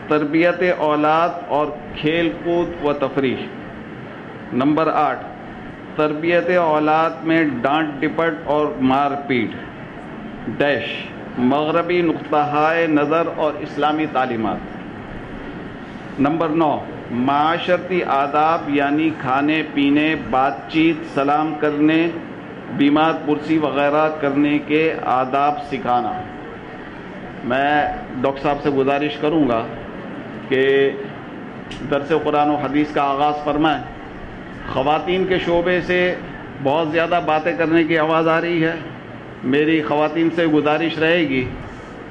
تربیت اولاد اور کھیل کود و تفریح۔ نمبر 8، تربیت اولاد میں ڈانٹ ڈپٹ اور مار پیٹ ڈیش مغربی نقطہ نظر اور اسلامی تعلیمات۔ نمبر 9، معاشرتی آداب یعنی کھانے پینے، بات چیت، سلام کرنے، بیمار پرسی وغیرہ کرنے کے آداب سکھانا۔ میں ڈاکٹر صاحب سے گزارش کروں گا کہ درس قرآن و حدیث کا آغاز فرمائیں۔ خواتین کے شعبے سے بہت زیادہ باتیں کرنے کی آواز آ رہی ہے۔ میری خواتین سے گزارش رہے گی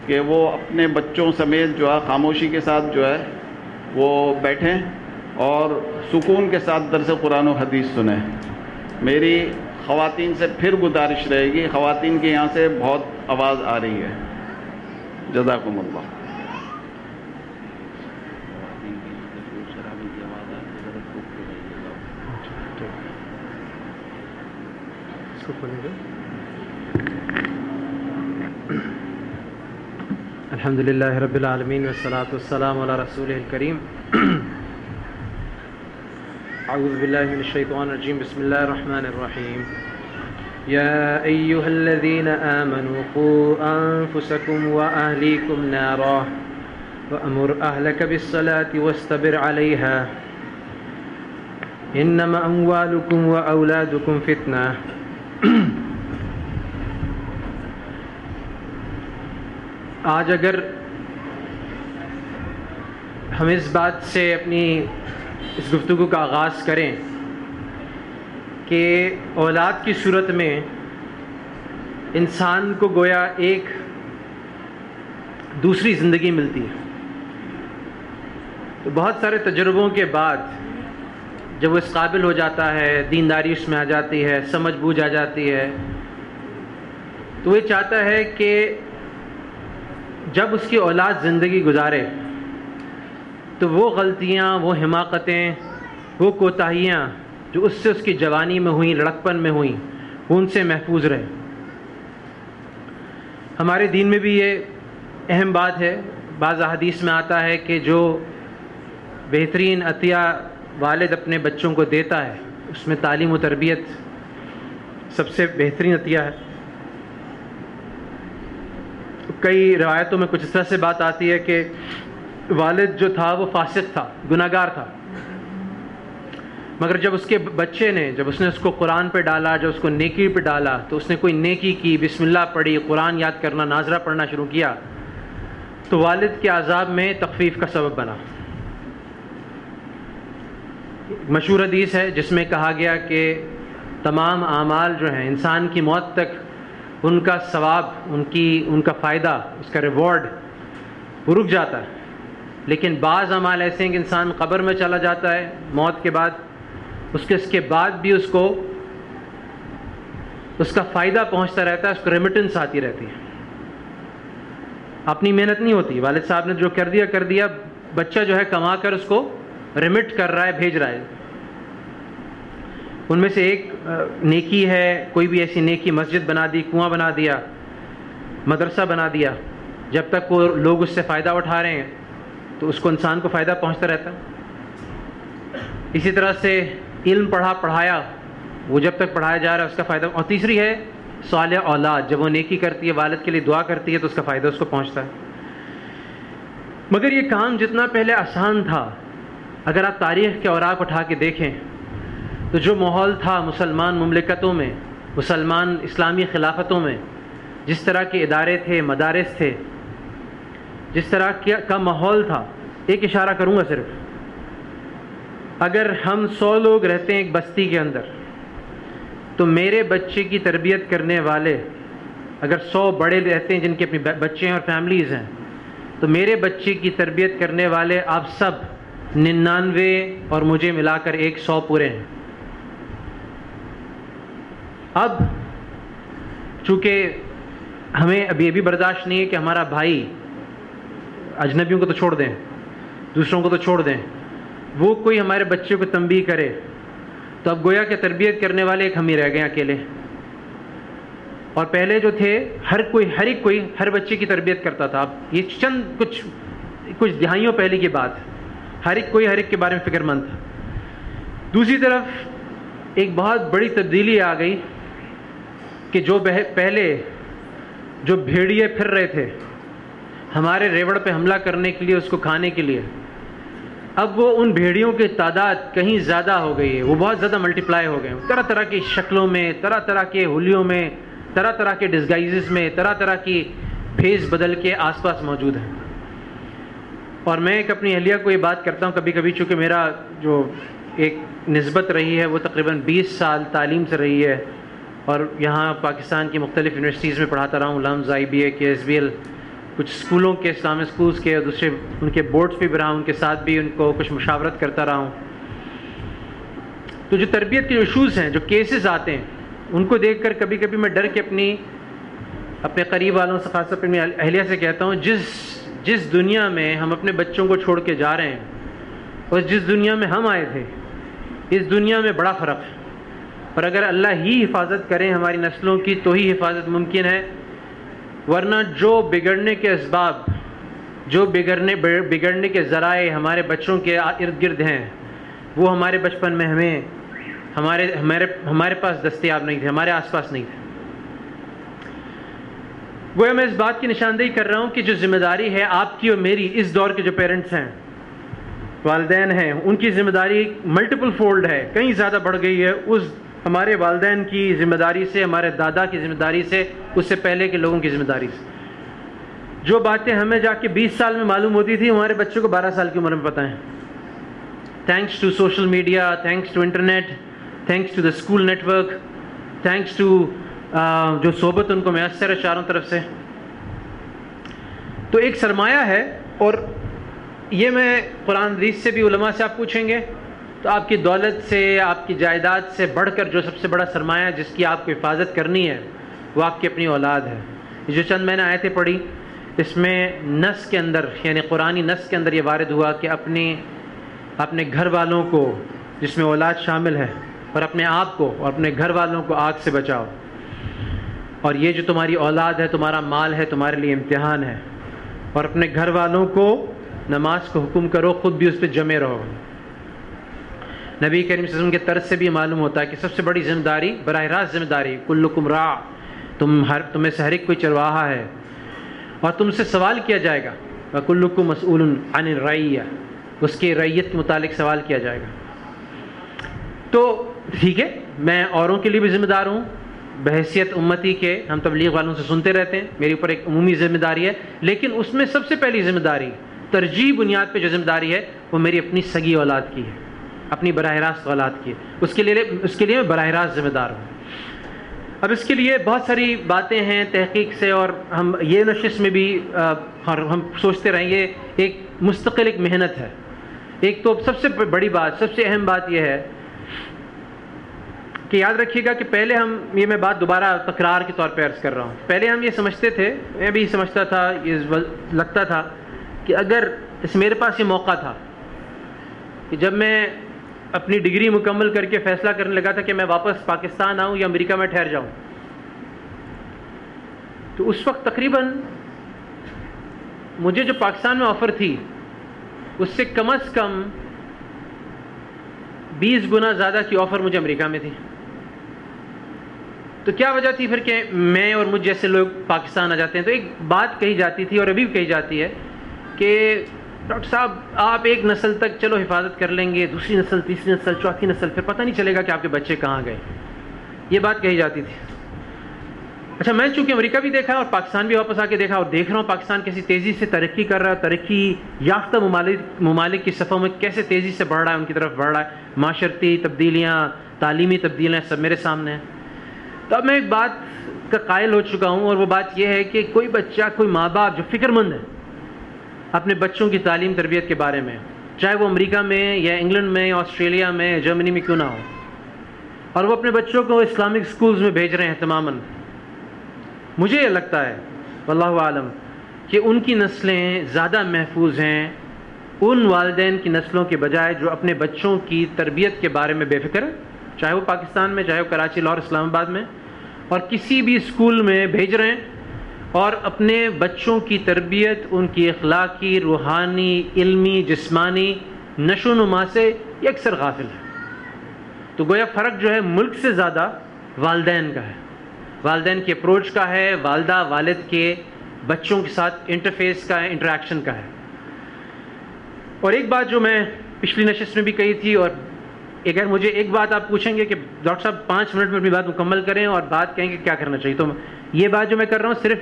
کہ وہ اپنے بچوں سمیت جو ہے خاموشی کے ساتھ جو ہے وہ بیٹھیں اور سکون کے ساتھ درس قرآن و حدیث سنیں۔ میری خواتین سے پھر گزارش رہے گی، خواتین کے یہاں سے بہت آواز آ رہی ہے۔ جزاکم اللہ۔ الحمد للہ رب العالمین والصلاة والسلام علی رسولہ الکریم۔ اعوذ باللہ من الشیطان الرجیم، بسم اللہ الرحمن الرحیم۔ یا ایہا الذین آمنوا قوا انفسکم واہلیکم نارا وامر اہلک بالصلاة واصطبر علیہا انما اموالکم واولادکم فتنہ۔ آج اگر ہم اس بات سے اپنی اس گفتگو کا آغاز کریں کہ اولاد کی صورت میں انسان کو گویا ایک دوسری زندگی ملتی ہے، تو بہت سارے تجربوں کے بعد جب وہ اس قابل ہو جاتا ہے، دینداری اس میں آ جاتی ہے، سمجھ بوجھ آ جاتی ہے، تو وہ چاہتا ہے کہ جب اس کی اولاد زندگی گزارے تو وہ غلطیاں، وہ حماقتیں، وہ کوتاہیاں جو اس سے اس کی جوانی میں ہوئیں، لڑکپن میں ہوئیں، وہ ان سے محفوظ رہے۔ ہمارے دین میں بھی یہ اہم بات ہے۔ بعض احادیث میں آتا ہے کہ جو بہترین عطیہ والد اپنے بچوں کو دیتا ہے اس میں تعلیم و تربیت سب سے بہترین عطیہ ہے۔ کئی روایتوں میں کچھ اس طرح سے بات آتی ہے کہ والد جو تھا وہ فاسق تھا، گناہ گار تھا، مگر جب اس کے بچے نے، جب اس نے اس کو قرآن پہ ڈالا، جب اس کو نیکی پہ ڈالا، تو اس نے کوئی نیکی کی، بسم اللہ پڑھی، قرآن یاد کرنا، ناظرہ پڑھنا شروع کیا، تو والد کے عذاب میں تخفیف کا سبب بنا۔ مشہور حدیث ہے جس میں کہا گیا کہ تمام اعمال جو ہیں انسان کی موت تک ان کا ثواب، ان کا فائدہ، اس کا ریوارڈ وہ رک جاتا ہے، لیکن بعض اعمال ایسے ہیں کہ انسان قبر میں چلا جاتا ہے موت کے بعد، اس کے بعد بھی اس کو اس کا فائدہ پہنچتا رہتا ہے، اس کو ریمیٹنس آتی رہتی ہے۔ اپنی محنت نہیں ہوتی، والد صاحب نے جو کر دیا، بچہ جو ہے کما کر اس کو ریمٹ کر رہا ہے، بھیج رہا ہے۔ ان میں سے ایک نیکی ہے، کوئی بھی ایسی نیکی، مسجد بنا دی، کنواں بنا دیا، مدرسہ بنا دیا، جب تک وہ لوگ اس سے فائدہ اٹھا رہے ہیں تو اس کو انسان کو فائدہ پہنچتا رہتا ہے۔ اسی طرح سے علم پڑھایا، وہ جب تک پڑھایا جا رہا ہے اس کا فائدہ۔ اور تیسری ہے صالح اولاد، جب وہ نیکی کرتی ہے، والد کے لیے دعا کرتی ہے تو اس کا فائدہ اس کو پہنچتا ہے۔ مگر یہ کام جتنا پہلے آسان تھا، اگر آپ تاریخ کے اوراق اٹھا کے دیکھیں تو جو ماحول تھا مسلمان مملکتوں میں، مسلمان اسلامی خلافتوں میں، جس طرح کے ادارے تھے، مدارس تھے، جس طرح کا ماحول تھا، ایک اشارہ کروں گا صرف۔ اگر ہم 100 لوگ رہتے ہیں ایک بستی کے اندر، تو میرے بچے کی تربیت کرنے والے اگر 100 بڑے رہتے ہیں جن کے اپنے بچے ہیں اور فیملیز ہیں، تو میرے بچے کی تربیت کرنے والے آپ سب 99 اور مجھے ملا کر 100 پورے ہیں۔ اب چونکہ ہمیں ابھی یہ بھی برداشت نہیں ہے کہ ہمارا بھائی، اجنبیوں کو تو چھوڑ دیں، دوسروں کو تو چھوڑ دیں، وہ کوئی ہمارے بچے کو تنبیہ کرے، تو اب گویا کہ تربیت کرنے والے ایک ہم ہی رہ گئے اکیلے۔ اور پہلے جو تھے ہر بچے کی تربیت کرتا تھا۔ اب یہ چند کچھ کچھ دہائیوں پہلے کی بات ہے، کوئی ہر ایک کے بارے میں فکر مند تھا. دوسری طرف ایک بہت بڑی تبدیلی آ گئی کہ جو پہلے جو بھیڑیے پھر رہے تھے ہمارے ریوڑ پہ حملہ کرنے کے لیے، اس کو کھانے کے لیے، اب وہ ان بھیڑیوں کی تعداد کہیں زیادہ ہو گئی ہے، وہ بہت زیادہ ملٹیپلائی ہو گئے، طرح طرح کی شکلوں میں، طرح طرح کے ہولیوں میں، طرح طرح کے ڈسگائزز میں، طرح طرح کی بھیس بدل کے آس پاس موجود ہیں. اور میں ایک اپنی اہلیہ کو یہ بات کرتا ہوں کبھی کبھی، چونکہ میرا جو ایک نسبت رہی ہے وہ تقریباً 20 سال تعلیم سے رہی ہے، اور یہاں پاکستان کی مختلف یونیورسٹیز میں پڑھاتا رہا ہوں، لمز، IBA، KSBL، کچھ اسکولوں کے، اسلامک اسکولس کے، اور دوسرے ان کے بورڈز پہ بھی رہا ہوں، ان کے ساتھ بھی ان کو کچھ مشاورت کرتا رہا ہوں. تو جو تربیت کے ایشوز ہیں، جو کیسز آتے ہیں، ان کو دیکھ کر کبھی کبھی میں ڈر کے اپنے قریب والوں سے، خاص طور پہ اپنی اہلیہ سے کہتا ہوں، جس دنیا میں ہم اپنے بچوں کو چھوڑ کے جا رہے ہیں اور جس دنیا میں ہم آئے تھے، اس دنیا میں بڑا فرق ہے. اور اگر اللہ ہی حفاظت کرے ہماری نسلوں کی تو ہی حفاظت ممکن ہے، ورنہ جو بگڑنے کے اسباب، جو بگڑنے کے ذرائع ہمارے بچوں کے ارد گرد ہیں، وہ ہمارے بچپن میں ہمارے پاس دستیاب نہیں تھے، ہمارے آس پاس نہیں تھے. گویا میں اس بات کی نشاندہی کر رہا ہوں کہ جو ذمہ داری ہے آپ کی اور میری، اس دور کے جو پیرنٹس ہیں، والدین ہیں، ان کی ذمہ داری ملٹیپل فولڈ ہے، کہیں زیادہ بڑھ گئی ہے اس ہمارے والدین کی ذمہ داری سے، ہمارے دادا کی ذمہ داری سے، اس سے پہلے کے لوگوں کی ذمہ داری سے. جو باتیں ہمیں جا کے 20 سال میں معلوم ہوتی تھی، ہمارے بچوں کو 12 سال کی عمر میں پتہ ہیں. Thanks to social media, thanks to internet, thanks to the school network, thanks to جو صحبت ان کو میسر ہے چاروں طرف سے. تو ایک سرمایہ ہے، اور یہ میں قرآن حدیث سے بھی، علماء سے آپ پوچھیں گے تو آپ کی دولت سے، آپ کی جائیداد سے بڑھ کر جو سب سے بڑا سرمایہ جس کی آپ کو حفاظت کرنی ہے، وہ آپ کی اپنی اولاد ہے. جو چند میں نے آیتیں پڑھی، اس میں نص کے اندر، یعنی قرآنی نص کے اندر یہ وارد ہوا کہ اپنے گھر والوں کو، جس میں اولاد شامل ہے، اور اپنے آپ کو اور اپنے گھر والوں کو آگ سے بچاؤ. اور یہ جو تمہاری اولاد ہے، تمہارا مال ہے، تمہارے لیے امتحان ہے. اور اپنے گھر والوں کو نماز کو حکم کرو، خود بھی اس پہ جمے رہو. نبی کریم صلی اللہ علیہ وسلم کے طرز سے بھی معلوم ہوتا ہے کہ سب سے بڑی ذمہ داری، براہ راست ذمہ داری، کلکم راع، تمہیں سے ہر ایک کوئی چرواہا ہے، اور تم سے سوال کیا جائے گا. وَكُلُّكُمْ مَسْئُولٌ عَنِ الرَّعِيَّةِ، اس کے رعیت کے متعلق سوال کیا جائے گا. تو ٹھیک ہے، میں اوروں کے لیے بھی ذمہ دار ہوں، بحیثیت امتی کے، ہم تبلیغ والوں سے سنتے رہتے ہیں، میرے اوپر ایک عمومی ذمہ داری ہے، لیکن اس میں سب سے پہلی ذمہ داری، ترجیح بنیاد پہ جو ذمہ داری ہے، وہ میری اپنی سگی اولاد کی ہے، اپنی براہ راست اولاد کی ہے. اس کے لیے میں براہ راست ذمہ دار ہوں. اب اس کے لیے بہت ساری باتیں ہیں تحقیق سے، اور ہم یہ نشست میں بھی ہم سوچتے رہیں گے، ایک مستقل ایک محنت ہے. ایک تو سب سے بڑی بات، سب سے اہم بات یہ ہے کہ یاد رکھیے گا کہ پہلے یہ میں بات دوبارہ تکرار کے طور پہ عرض کر رہا ہوں، پہلے ہم یہ سمجھتے تھے، میں بھی سمجھتا تھا، یہ لگتا تھا کہ اگر میرے پاس یہ موقع تھا کہ جب میں اپنی ڈگری مکمل کر کے فیصلہ کرنے لگا تھا کہ میں واپس پاکستان آؤں یا امریکہ میں ٹھہر جاؤں، تو اس وقت تقریباً مجھے جو پاکستان میں آفر تھی اس سے کم از کم 20 گنا زیادہ کی آفر مجھے امریکہ میں تھی. تو کیا وجہ تھی پھر کہ میں اور مجھ جیسے لوگ پاکستان آ جاتے ہیں؟ تو ایک بات کہی جاتی تھی اور ابھی بھی کہی جاتی ہے کہ ڈاکٹر صاحب آپ ایک نسل تک چلو حفاظت کر لیں گے، دوسری نسل، تیسری نسل، چوتھی نسل، پھر پتہ نہیں چلے گا کہ آپ کے بچے کہاں گئے. یہ بات کہی جاتی تھی. اچھا، میں چونکہ امریکہ بھی دیکھا اور پاکستان بھی واپس آ کے دیکھا، اور دیکھ رہا ہوں پاکستان کیسی تیزی سے ترقی کر رہا ہے، ترقی یافتہ ممالک کی صفوں میں کیسے تیزی سے بڑھ رہا ہے، ان کی طرف بڑھ رہا ہے، معاشرتی تبدیلیاں، تعلیمی تبدیلیاں سب میرے سامنے ہیں. تو اب میں ایک بات کا قائل ہو چکا ہوں، اور وہ بات یہ ہے کہ کوئی بچہ، کوئی ماں باپ جو فکر مند ہے اپنے بچوں کی تعلیم تربیت کے بارے میں، چاہے وہ امریکہ میں یا انگلینڈ میں یا آسٹریلیا میں، جرمنی میں کیوں نہ ہو، اور وہ اپنے بچوں کو اسلامک سکولز میں بھیج رہے ہیں تماماً، مجھے یہ لگتا ہے واللہ عالم کہ ان کی نسلیں زیادہ محفوظ ہیں ان والدین کی نسلوں کے بجائے جو اپنے بچوں کی تربیت کے بارے میں بے فکر ہیں، چاہے وہ پاکستان میں، چاہے وہ کراچی، لاہور، اسلام آباد میں، اور کسی بھی اسکول میں بھیج رہے ہیں اور اپنے بچوں کی تربیت، ان کی اخلاقی، روحانی، علمی، جسمانی نشو و نما سے یہ اکثر غافل ہے. تو گویا فرق جو ہے ملک سے زیادہ والدین کا ہے، والدین کی اپروچ کا ہے، والدہ والد کے بچوں کے ساتھ انٹرفیس کا ہے، انٹریکشن کا ہے. اور ایک بات جو میں پچھلی نشست میں بھی کہی تھی، اور اگر مجھے ایک بات آپ پوچھیں گے کہ ڈاکٹر صاحب 5 منٹ میں اپنی بات مکمل کریں اور بات کہیں کہ کیا کرنا چاہیے، تو یہ بات جو میں کر رہا ہوں صرف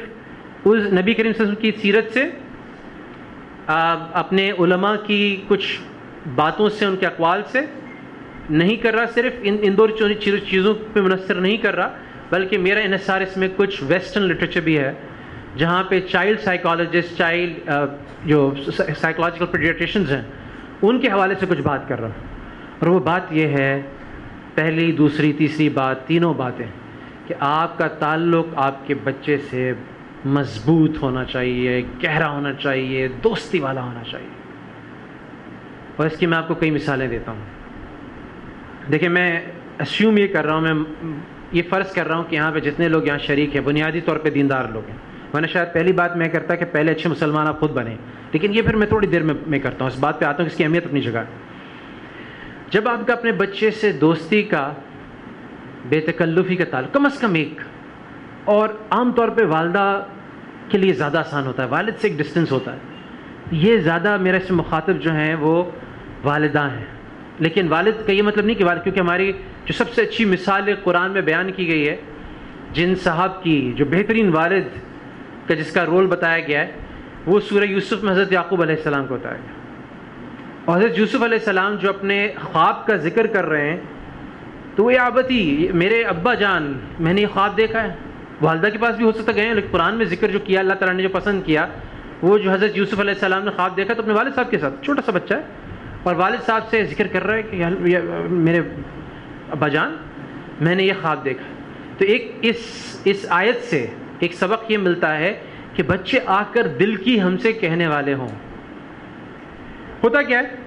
اس نبی کریم صلی اللہ علیہ وسلم کی سیرت سے، اپنے علماء کی کچھ باتوں سے، ان کے اقوال سے نہیں کر رہا، صرف ان دو چیزوں پہ منحصر نہیں کر رہا، بلکہ میرا انحصار اس میں کچھ ویسٹرن لٹریچر بھی ہے جہاں پہ چائلڈ سائیکالوجسٹ، چائلڈ جو سائیکولوجیکل پیڈیاٹریشنز ہیں ان کے حوالے سے کچھ بات کر رہا ہوں. اور وہ بات یہ ہے، پہلی، دوسری، تیسری بات، تینوں باتیں، کہ آپ کا تعلق آپ کے بچے سے مضبوط ہونا چاہیے، گہرا ہونا چاہیے، دوستی والا ہونا چاہیے. اور اس کی میں آپ کو کئی مثالیں دیتا ہوں. دیکھیں، میں اسیوم یہ کر رہا ہوں، میں یہ فرض کر رہا ہوں کہ یہاں پہ جتنے لوگ یہاں شریک ہیں بنیادی طور پہ دیندار لوگ ہیں، ورنہ شاید پہلی بات میں کرتا کہ پہلے اچھے مسلمان آپ خود بنیں، لیکن یہ پھر میں تھوڑی دیر میں کرتا ہوں. اس بات پہ آتا ہوں کہ اس کی اہمیت اپنی جگہ. جب آپ کا اپنے بچے سے دوستی کا، بے تکلفی کا تعلق، کم از کم ایک، اور عام طور پہ والدہ کے لیے زیادہ آسان ہوتا ہے، والد سے ایک ڈسٹنس ہوتا ہے، یہ زیادہ میرے سے مخاطب جو ہیں وہ والدہ ہیں. لیکن والد کا یہ مطلب نہیں کہ والد، کیونکہ ہماری جو سب سے اچھی مثال قرآن میں بیان کی گئی ہے جن صاحب کی، جو بہترین والد کا جس کا رول بتایا گیا ہے، وہ سورہ یوسف میں حضرت یعقوب علیہ السلام کو بتایا گیا. اور حضرت یوسف علیہ السلام جو اپنے خواب کا ذکر کر رہے ہیں، تو وہ آبتی، میرے ابا جان میں نے یہ خواب دیکھا ہے. والدہ کے پاس بھی ہو سکتا گئے ہیں، لیکن قرآن میں ذکر جو کیا اللہ تعالیٰ نے جو پسند کیا، وہ جو حضرت یوسف علیہ السلام نے خواب دیکھا تو اپنے والد صاحب کے ساتھ، چھوٹا سا بچہ ہے، اور والد صاحب سے ذکر کر رہا ہے کہ میرے ابا جان میں نے یہ خواب دیکھا. تو ایک اس آیت سے ایک سبق یہ ملتا ہے کہ بچے آ کر دل کی ہم سے کہنے والے ہوں. ہوتا کیا ہے؟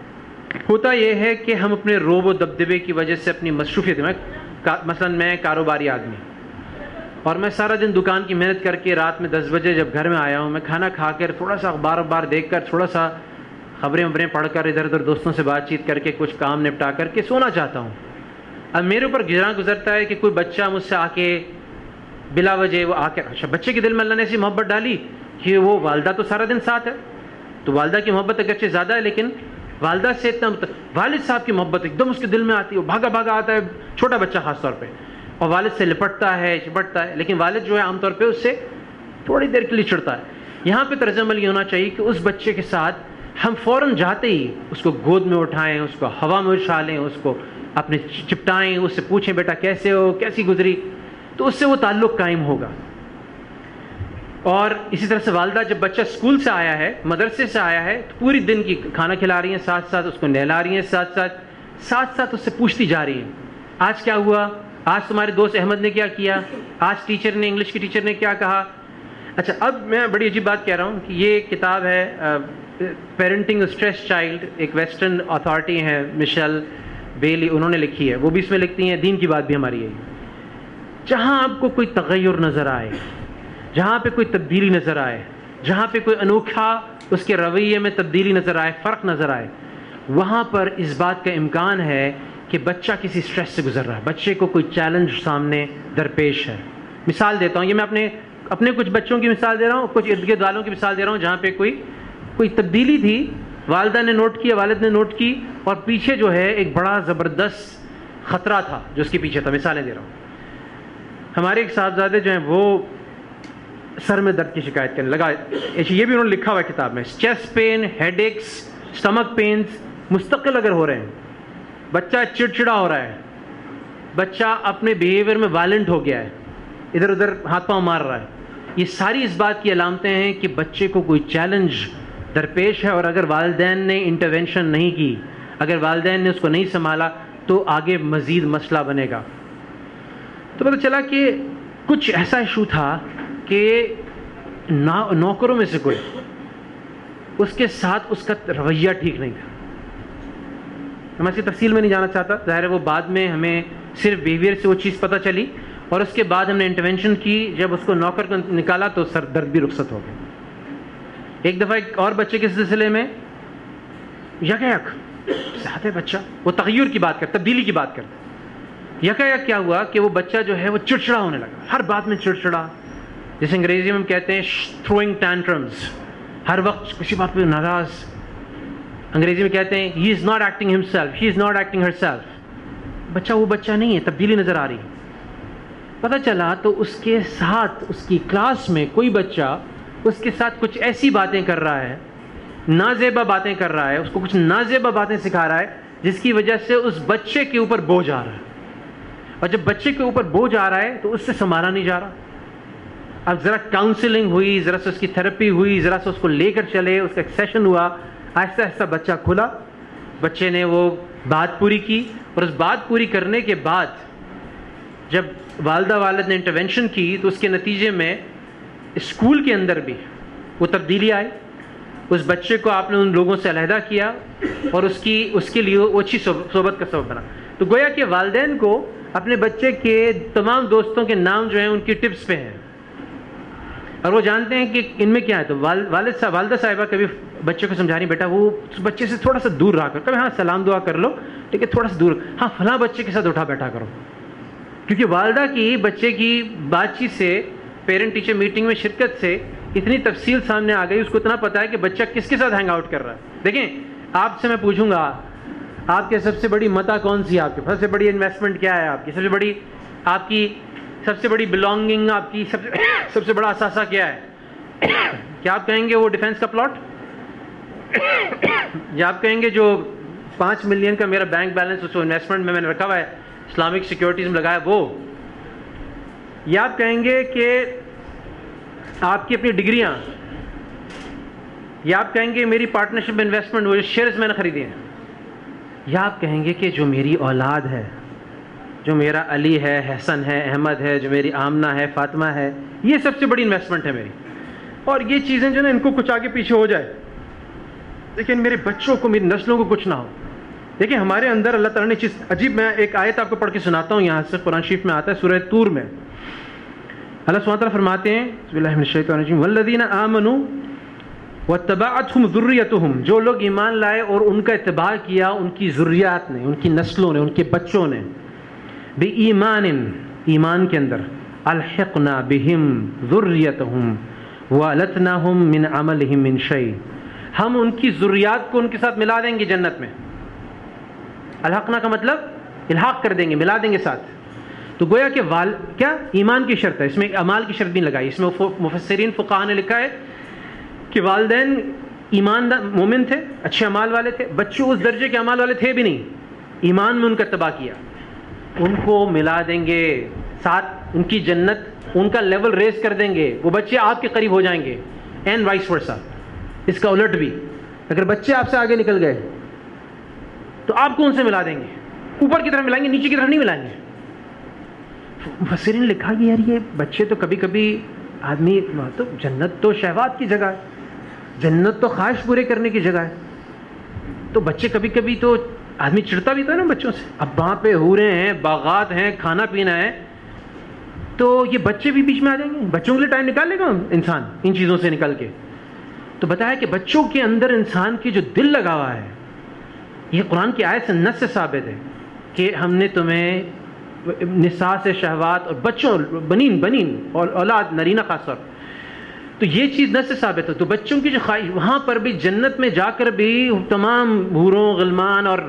ہوتا یہ ہے کہ ہم اپنے روب و دبدبے کی وجہ سے اپنی مصروفیت میں، مثلا میں کاروباری آدمی، اور میں سارا دن دکان کی محنت کر کے رات میں 10 بجے جب گھر میں آیا ہوں، میں کھانا کھا کر تھوڑا سا اخبار دیکھ کر، تھوڑا سا خبریں پڑھ کر، ادھر ادھر دوستوں سے بات چیت کر کے کچھ کام نپٹا کر کے سونا چاہتا ہوں. اب میرے اوپر گزرتا ہے کہ کوئی بچہ مجھ سے آ کے بلا وجہ وہ آ کے، اچھا بچے کے دل میں اللہ نے ایسی محبت ڈالی کہ وہ والدہ تو سارا دن ساتھ ہے، تو والدہ کی محبت اگرچہ زیادہ ہے لیکن والدہ سے اتنا والد صاحب کی محبت ایک دم اس کے دل میں آتی ہے، وہ بھاگا آتا ہے، چھوٹا بچہ خاص طور پہ، اور والد سے لپٹتا ہے، چپٹتا ہے، لیکن والد جو ہے عام طور پہ اس سے تھوڑی دیر کے لیے چڑھتا ہے. یہاں پہ طرز عمل یہ ہونا چاہیے کہ اس بچے کے ساتھ ہم فوراً جاتے ہی اس کو گود میں اٹھائیں، اس کو ہوا میں اچھالیں، اس کو اپنے چپٹائیں، اس سے پوچھیں بیٹا کیسے ہو، کیسی گزری، تو اس سے وہ تعلق قائم ہوگا. اور اسی طرح سے والدہ جب بچہ اسکول سے آیا ہے، مدرسے سے آیا ہے، تو پوری دن کی کھانا کھلا رہی ہیں، ساتھ ساتھ اس کو نہلا رہی ہیں، ساتھ ساتھ اس سے پوچھتی جا رہی ہیں آج کیا ہوا، آج تمہارے دوست احمد نے کیا کیا، آج ٹیچر نے، انگلش کی ٹیچر نے کیا کہا. اچھا، اب میں بڑی عجیب بات کہہ رہا ہوں کہ یہ کتاب ہے پیرنٹنگ اسٹریس چائلڈ، ایک ویسٹرن اتھارٹی ہے مشیل بیلی، انہوں نے لکھی ہے. وہ بھی اس میں لکھتی ہیں دین کی بات بھی ہماری ہے. جہاں آپ کو کوئی تغیر نظر آئے، جہاں پہ کوئی تبدیلی نظر آئے، جہاں پہ کوئی انوکھا اس کے رویے میں تبدیلی نظر آئے، فرق نظر آئے، وہاں پر اس بات کا امکان ہے کہ بچہ کسی سٹریس سے گزر رہا ہے، بچے کو کوئی چیلنج سامنے درپیش ہے. مثال دیتا ہوں، یہ میں اپنے کچھ بچوں کی مثال دے رہا ہوں، کچھ ارد گرد والوں کی مثال دے رہا ہوں جہاں پہ کوئی تبدیلی تھی، والدہ نے نوٹ کی، والد نے نوٹ کی، اور پیچھے جو ہے ایک بڑا زبردست خطرہ تھا جو اس کے پیچھے تھا. مثالیں دے رہا ہوں. ہمارے ایک صاحبزادے جو ہیں وہ سر میں درد کی شکایت کرنے لگا، یہ بھی انہوں نے لکھا ہوا ہے کتاب میں، chest pain, head aches, stomach pains مستقل اگر ہو رہے ہیں، بچہ چڑچڑا ہو رہا ہے، بچہ اپنے بیہیویئر میں وائلنٹ ہو گیا ہے، ادھر ادھر ہاتھ پاؤں مار رہا ہے، یہ ساری اس بات کی علامتیں ہیں کہ بچے کو کوئی چیلنج درپیش ہے. اور اگر والدین نے انٹرونشن نہیں کی، اگر والدین نے اس کو نہیں سنبھالا تو آگے مزید مسئلہ بنے گا. تو پتہ چلا کہ کچھ ایسا ایشو تھا کہ نوکروں میں سے کوئی اس کے ساتھ اس کا رویہ ٹھیک نہیں تھا. میں اس کی تفصیل میں نہیں جانا چاہتا، ظاہر ہے وہ بعد میں ہمیں صرف بیہیویئر سے وہ چیز پتہ چلی، اور اس کے بعد ہم نے انٹرونشن کی. جب اس کو نوکر کو نکالا تو سر درد بھی رخصت ہو گیا. ایک دفعہ ایک اور بچے کے سلسلے میں یک صحت ہے بچہ, وہ تغیر کی بات کرتا, تبدیلی کی بات کرتا. یک کیا ہوا کہ وہ بچہ جو ہے وہ چڑچڑا ہونے لگا, ہر بات میں چڑچڑا, جیسے انگریزی میں ہم کہتے ہیں throwing tantrums, ہر وقت کسی بات پہ ناراض. انگریزی میں کہتے ہیں he is not acting himself, she is not acting herself. بچہ وہ بچہ نہیں ہے, تبدیلی نظر آ رہی. پتہ چلا تو اس کے ساتھ اس کی کلاس میں کوئی بچہ اس کے ساتھ کچھ ایسی باتیں کر رہا ہے, نازیبا باتیں کر رہا ہے, اس کو کچھ نازیبا باتیں سکھا رہا ہے, جس کی وجہ سے اس بچے کے اوپر بوجھ آ رہا ہے. اور جب بچے کے اوپر بوجھ آ رہا ہے تو اس سے سنبھالا نہیں جا رہا. اب ذرا کاؤنسلنگ ہوئی, ذرا سے اس کی تھراپی ہوئی, ذرا سے اس کو لے کر چلے, اس کا ایک سیشن ہوا, آہستہ آہستہ بچہ کھلا. بچے نے وہ بات پوری کی, اور اس بات پوری کرنے کے بعد جب والدہ والد نے انٹرونشن کی تو اس کے نتیجے میں اسکول کے اندر بھی وہ تبدیلی آئی. اس بچے کو آپ نے ان لوگوں سے علیحدہ کیا اور اس کے لیے وہ اچھی صحبت کا سبب بنا. تو گویا کہ والدین کو اپنے بچے کے تمام دوستوں کے نام جو ہیں ان کی ٹپس پہ ہیں, اور وہ جانتے ہیں کہ ان میں کیا ہے. تو والدہ صاحبہ کبھی بچے کو سمجھا رہی, بیٹا وہ بچے سے تھوڑا سا دور رہا کر, کبھی ہاں سلام دعا کر لو لیکن تھوڑا سا دور, ہاں فلاں بچے کے ساتھ اٹھا بیٹھا کرو. کیونکہ والدہ کی بچے کی بات چیت سے, پیرنٹ ٹیچر میٹنگ میں شرکت سے اتنی تفصیل سامنے آ گئی, اس کو اتنا پتا ہے کہ بچہ کس کے ساتھ ہینگ آؤٹ کر رہا ہے. دیکھیں آپ سے میں پوچھوں گا, آپ کے سب سے بڑی متا کون سی ہے, آپ کے سب سے بڑی انویسٹمنٹ کیا ہے, آپ کی سب سے بڑی بلونگنگ, آپ کی سب سے بڑا اثاثہ کیا ہے؟ کیا آپ کہیں گے وہ ڈیفینس کا پلاٹ, یا آپ کہیں گے جو 5 ملین کا میرا بینک بیلنس اس انویسٹمنٹ میں نے رکھا ہوا ہے, اسلامک سیکیورٹیز میں لگایا وہ, یا آپ کہیں گے کہ آپ کی اپنی ڈگریاں, یا آپ کہیں گے میری پارٹنرشپ انویسٹمنٹ وہ شیئرز میں نے خریدے ہیں, یا آپ کہیں گے کہ جو میری اولاد ہے, جو میرا علی ہے, حسن ہے, احمد ہے, جو میری آمنہ ہے, فاطمہ ہے, یہ سب سے بڑی انویسٹمنٹ ہے میری. اور یہ چیزیں جو نا ان کو کچھ آگے پیچھے ہو جائے لیکن میرے بچوں کو, میری نسلوں کو کچھ نہ ہو. دیکھیں ہمارے اندر اللہ تعالیٰ نے چیز عجیب, میں ایک آیت آپ کو پڑھ کے سناتا ہوں, یہاں سے قرآن شریف میں آتا ہے سورہ طور میں. اللہ سبحانہ وتعالیٰ فرماتے ہیں بسم اللہ من الشیطان الرجیم والذین آمنوا واتبعتهم ذریتهم, جو لوگ ایمان لائے اور ان کا اتباع کیا ان کی ذریات نے, ان کی نسلوں نے, ان کے بچوں نے, بإیمان, ایمان کے اندر, الحقنا بہم ذریتهم والتناهم من عملهم من شیء, ہم ان کی ذریات کو ان کے ساتھ ملا دیں گے جنت میں. الحقنا کا مطلب الحاق کر دیں گے, ملا دیں گے ساتھ. تو گویا کہ کیا ایمان کی شرط ہے, اس میں اعمال کی شرط بھی لگائی. اس میں مفسرین فقہاء نے لکھا ہے کہ والدین ایماندار مومن تھے, اچھے اعمال والے تھے, بچے اس درجے کے اعمال والے تھے بھی نہیں, ایمان میں ان کا اتباع کیا, ان کو ملا دیں گے ساتھ, ان کی جنت, ان کا لیول ریز کر دیں گے, وہ بچے آپ کے قریب ہو جائیں گے, اینڈ وائس ورسا. اس کا الٹ بھی, اگر بچے آپ سے آگے نکل گئے تو آپ کو ان سے ملا دیں گے, اوپر کی طرف ملائیں گے, نیچے کی طرف نہیں ملائیں گے. مفسرین نے لکھا کہ یار یہ بچے تو کبھی کبھی آدمی, تو جنت تو شہوات کی جگہ ہے, جنت تو خواہش پورے کرنے کی جگہ ہے, تو بچے کبھی کبھی تو آدمی چڑھتا بھی تو ہے نا بچوں سے. اب وہاں پہ حوریں ہیں, باغات ہیں, کھانا پینا ہے, تو یہ بچے بھی بیچ میں آ جائیں گے. بچوں کے لیے ٹائم نکال لے گا انسان ان چیزوں سے نکل کے. تو بتایا کہ بچوں کے اندر انسان کی جو دل لگا ہوا ہے, یہ قرآن کی آیت سے نص سے ثابت ہے کہ ہم نے تمہیں نساء سے شہوات اور بچوں, بنین اور اولاد نرینہ خاص طور, تو یہ چیز نص سے ثابت ہے. تو بچوں کی جو خواہش, وہاں پر بھی جنت میں جا کر بھی تمام حوروں, غلمان اور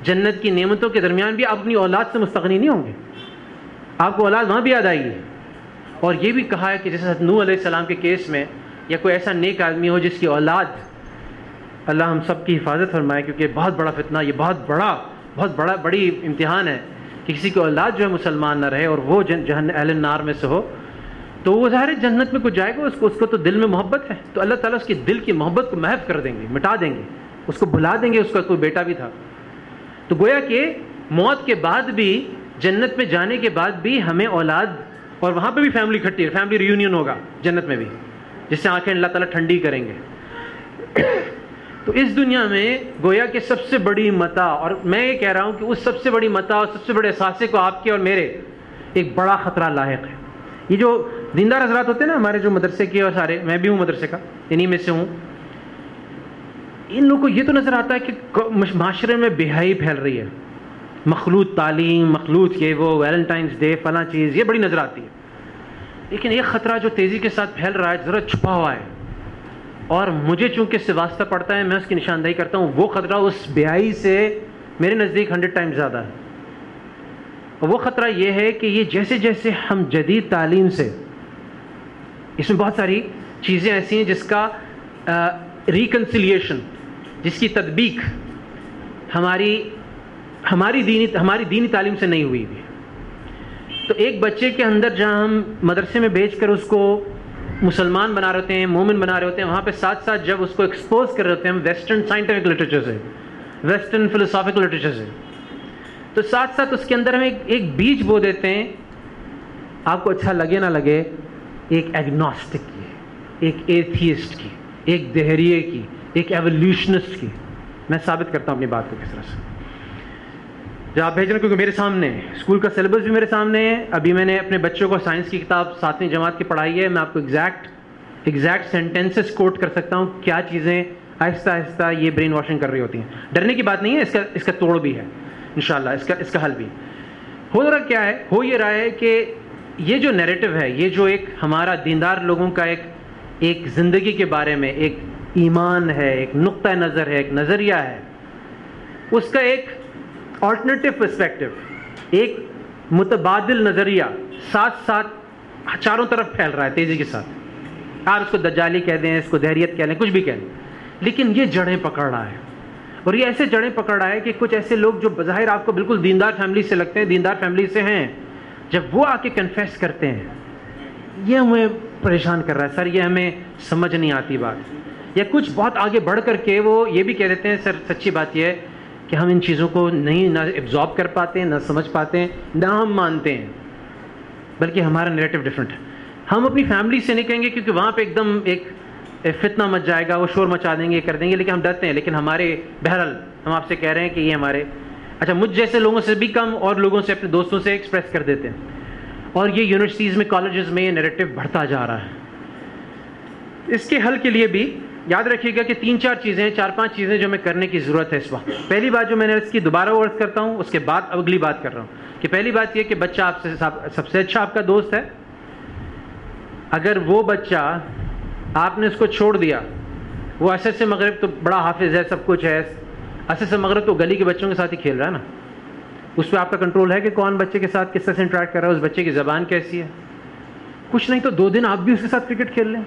جنت کی نعمتوں کے درمیان بھی آپ اپنی اولاد سے مستغنی نہیں ہوں گے, آپ کو اولاد وہاں بھی یاد آئے گی. اور یہ بھی کہا ہے کہ جیسے حضرت نوح علیہ السلام کے کیس میں, یا کوئی ایسا نیک آدمی ہو جس کی اولاد, اللہ ہم سب کی حفاظت فرمائے, کیونکہ بہت بڑا فتنہ, یہ بہت بڑی امتحان ہے کہ کسی کی اولاد جو ہے مسلمان نہ رہے اور وہ جہنم اہل النار میں سے ہو, تو وہ ظاہر جنت میں کچھ جائے گا, اس کو تو دل میں محبت ہے, تو اللہ تعالیٰ اس کی دل کی محبت کو محو کر دیں گے, مٹا دیں گے, اس کو بھلا دیں گے اس کا کوئی بیٹا بھی تھا. تو گویا کہ موت کے بعد بھی, جنت میں جانے کے بعد بھی ہمیں اولاد, اور وہاں پہ بھی فیملی اکٹھی ہے, فیملی ریونین ہوگا جنت میں بھی, جس سے آنکھیں اللہ تعالیٰ ٹھنڈی کریں گے. تو اس دنیا میں گویا کہ سب سے بڑی متاع, اور میں یہ کہہ رہا ہوں کہ اس سب سے بڑی متاع اور سب سے بڑے اثاثے کو آپ کے اور میرے ایک بڑا خطرہ لاحق ہے. یہ جو دیندار حضرات ہوتے ہیں نا ہمارے جو مدرسے کے، اور سارے، میں بھی ہوں مدرسے کا، انہی میں سے ہوں، ان لوگوں کو یہ تو نظر آتا ہے کہ معاشرے میں بے حیائی پھیل رہی ہے، مخلوط تعلیم، مخلوط یہ وہ، ویلنٹائنس ڈے، فلاں چیز، یہ بڑی نظر آتی ہے. لیکن یہ خطرہ جو تیزی کے ساتھ پھیل رہا ہے ذرا چھپا ہوا ہے، اور مجھے چونکہ اس سے واسطہ پڑتا ہے، میں اس کی نشاندہی کرتا ہوں. وہ خطرہ اس بیائی سے میرے نزدیک 100 ٹائم زیادہ ہے. اور وہ خطرہ یہ ہے کہ یہ جیسے جیسے ہم جدید تعلیم سے، اس میں بہت ساری چیزیں ایسی ہیں جس کا ریکنسیلیشن، جس کی تطبیق ہماری دینی تعلیم سے نہیں ہوئی بھی. تو ایک بچے کے اندر جہاں ہم مدرسے میں بھیج کر اس کو مسلمان بنا رہے ہوتے ہیں، مومن بنا رہے ہوتے ہیں، وہاں پہ ساتھ ساتھ جب اس کو ایکسپوز کر رہے ہوتے ہیں ہم ویسٹرن سائنٹیفک لٹریچر سے، ویسٹرن فلسافیکل لٹریچر سے، تو ساتھ ساتھ اس کے اندر ہم ایک بیج بو دیتے ہیں، آپ کو اچھا لگے نہ لگے، ایک ایگنوسٹک کی، ایک ایتھیسٹ کی، ایک دہریے کی، ایک ایولیوشنسٹ کی. میں ثابت کرتا ہوں اپنی بات کو کس طرح سے. جب آپ بھیج رہے ہیں، کیونکہ میرے سامنے ہے، اسکول کا سلیبس بھی میرے سامنے ہے. ابھی میں نے اپنے بچوں کو سائنس کی کتاب 7ویں جماعت کی پڑھائی ہے. میں آپ کو ایگزیکٹ سینٹینسز کوٹ کر سکتا ہوں، کیا چیزیں آہستہ آہستہ یہ برین واشنگ کر رہی ہوتی ہیں. ڈرنے کی بات نہیں ہے، اس کا توڑ بھی ہے انشاءاللہ، اس کا حل بھی. ہو رہا کیا ہے؟ ہو یہ رہا ہے کہ یہ جو نیریٹو ہے، یہ جو ایک ہمارا دیندار لوگوں کا ایک زندگی کے بارے میں ایک ایمان ہے، ایک نقطہ نظر ہے، ایک نظریہ ہے، اس کا ایک آلٹرنیٹیو پرسپیکٹو، ایک متبادل نظریہ ساتھ ساتھ چاروں طرف پھیل رہا ہے تیزی کے ساتھ. آپ اس کو دجالی کہہ دیں، اس کو دہریت کہہ لیں، کچھ بھی کہہ لیں، لیکن یہ جڑیں پکڑ رہا ہے. اور یہ ایسے جڑیں پکڑ رہا ہے کہ کچھ ایسے لوگ جو بظاہر آپ کو بالکل دیندار فیملی سے لگتے ہیں، دیندار فیملی سے ہیں، جب وہ آ کے کنفیس کرتے ہیں، یہ ہمیں پریشان کر رہا ہے. سر یہ ہمیں سمجھ نہیں آتی بات. یا کچھ بہت آگے بڑھ کر کے وہ یہ بھی کہہ دیتے ہیں، سر سچی بات یہ ہے کہ ہم ان چیزوں کو نہ ایبزارب کر پاتے ہیں، نہ سمجھ پاتے ہیں، نہ ہم مانتے ہیں، بلکہ ہمارا نیریٹو ڈفرینٹ ہے. ہم اپنی فیملی سے نہیں کہیں گے کیونکہ وہاں پہ ایک دم ایک فتنہ مچ جائے گا، وہ شور مچا دیں گے، کر دیں گے، لیکن ہم ڈرتے ہیں. لیکن ہمارے بہرحال ہم آپ سے کہہ رہے ہیں کہ یہ ہمارے مجھ جیسے لوگوں سے بھی کم اور لوگوں سے، اپنے دوستوں سے ایکسپریس کر دیتے ہیں. اور یہ یونیورسٹیز میں، کالجز میں یہ نیریٹو بڑھتا جا رہا ہے. اس کے حل کے لیے بھی یاد رکھیے گا کہ 3-4 چیزیں، 4-5 چیزیں جو ہمیں کرنے کی ضرورت ہے اس وقت. پہلی بات جو میں نے اس کی دوبارہ عرض کرتا ہوں، اس کے بعد اگلی بات کر رہا ہوں، کہ پہلی بات یہ کہ بچہ آپ سے سب سے اچھا آپ کا دوست ہے. اگر وہ بچہ آپ نے اس کو چھوڑ دیا، وہ عصر سے مغرب تو بڑا حافظ ہے، سب کچھ ہے، عصر سے مغرب تو گلی کے بچوں کے ساتھ ہی کھیل رہا ہے نا، اس پہ آپ کا کنٹرول ہے کہ کون بچے کے ساتھ کس طرح سے انٹریکٹ کر رہا ہے، اس بچے کی زبان کیسی ہے. کچھ نہیں تو 2 دن آپ بھی اس کے ساتھ کرکٹ کھیل لیں،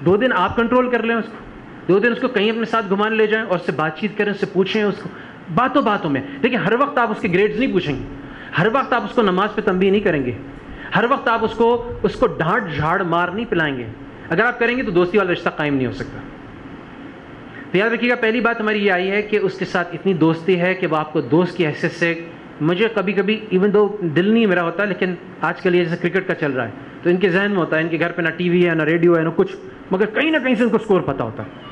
2 دن آپ کنٹرول کر لیں اس کو، 2 دن اس کو کہیں اپنے ساتھ گھمانے لے جائیں اور اس سے بات چیت کریں، اس سے پوچھیں اس کو باتوں میں. لیکن ہر وقت آپ اس کے گریڈز نہیں پوچھیں گے، ہر وقت آپ اس کو نماز پہ تنبیہ نہیں کریں گے، ہر وقت آپ اس کو ڈانٹ جھاڑ مار نہیں پلائیں گے. اگر آپ کریں گے تو دوستی والا رشتہ قائم نہیں ہو سکتا. تو یاد رکھیے گا پہلی بات ہماری یہ آئی ہے کہ اس کے ساتھ اتنی دوستی ہے کہ وہ آپ کو دوست کی حیثیت سے، مجھے کبھی کبھی ایون دو دل نہیں میرا ہوتا، لیکن آج کل یہ جیسے کرکٹ کا چل رہا ہے تو ان کے ذہن میں ہوتا ہے، ان کے گھر پہ نہ ٹی وی ہے، نہ ریڈیو ہے، نہ کچھ، مگر کہیں نہ کہیں سے ان کو اسکور پتہ ہوتا ہے.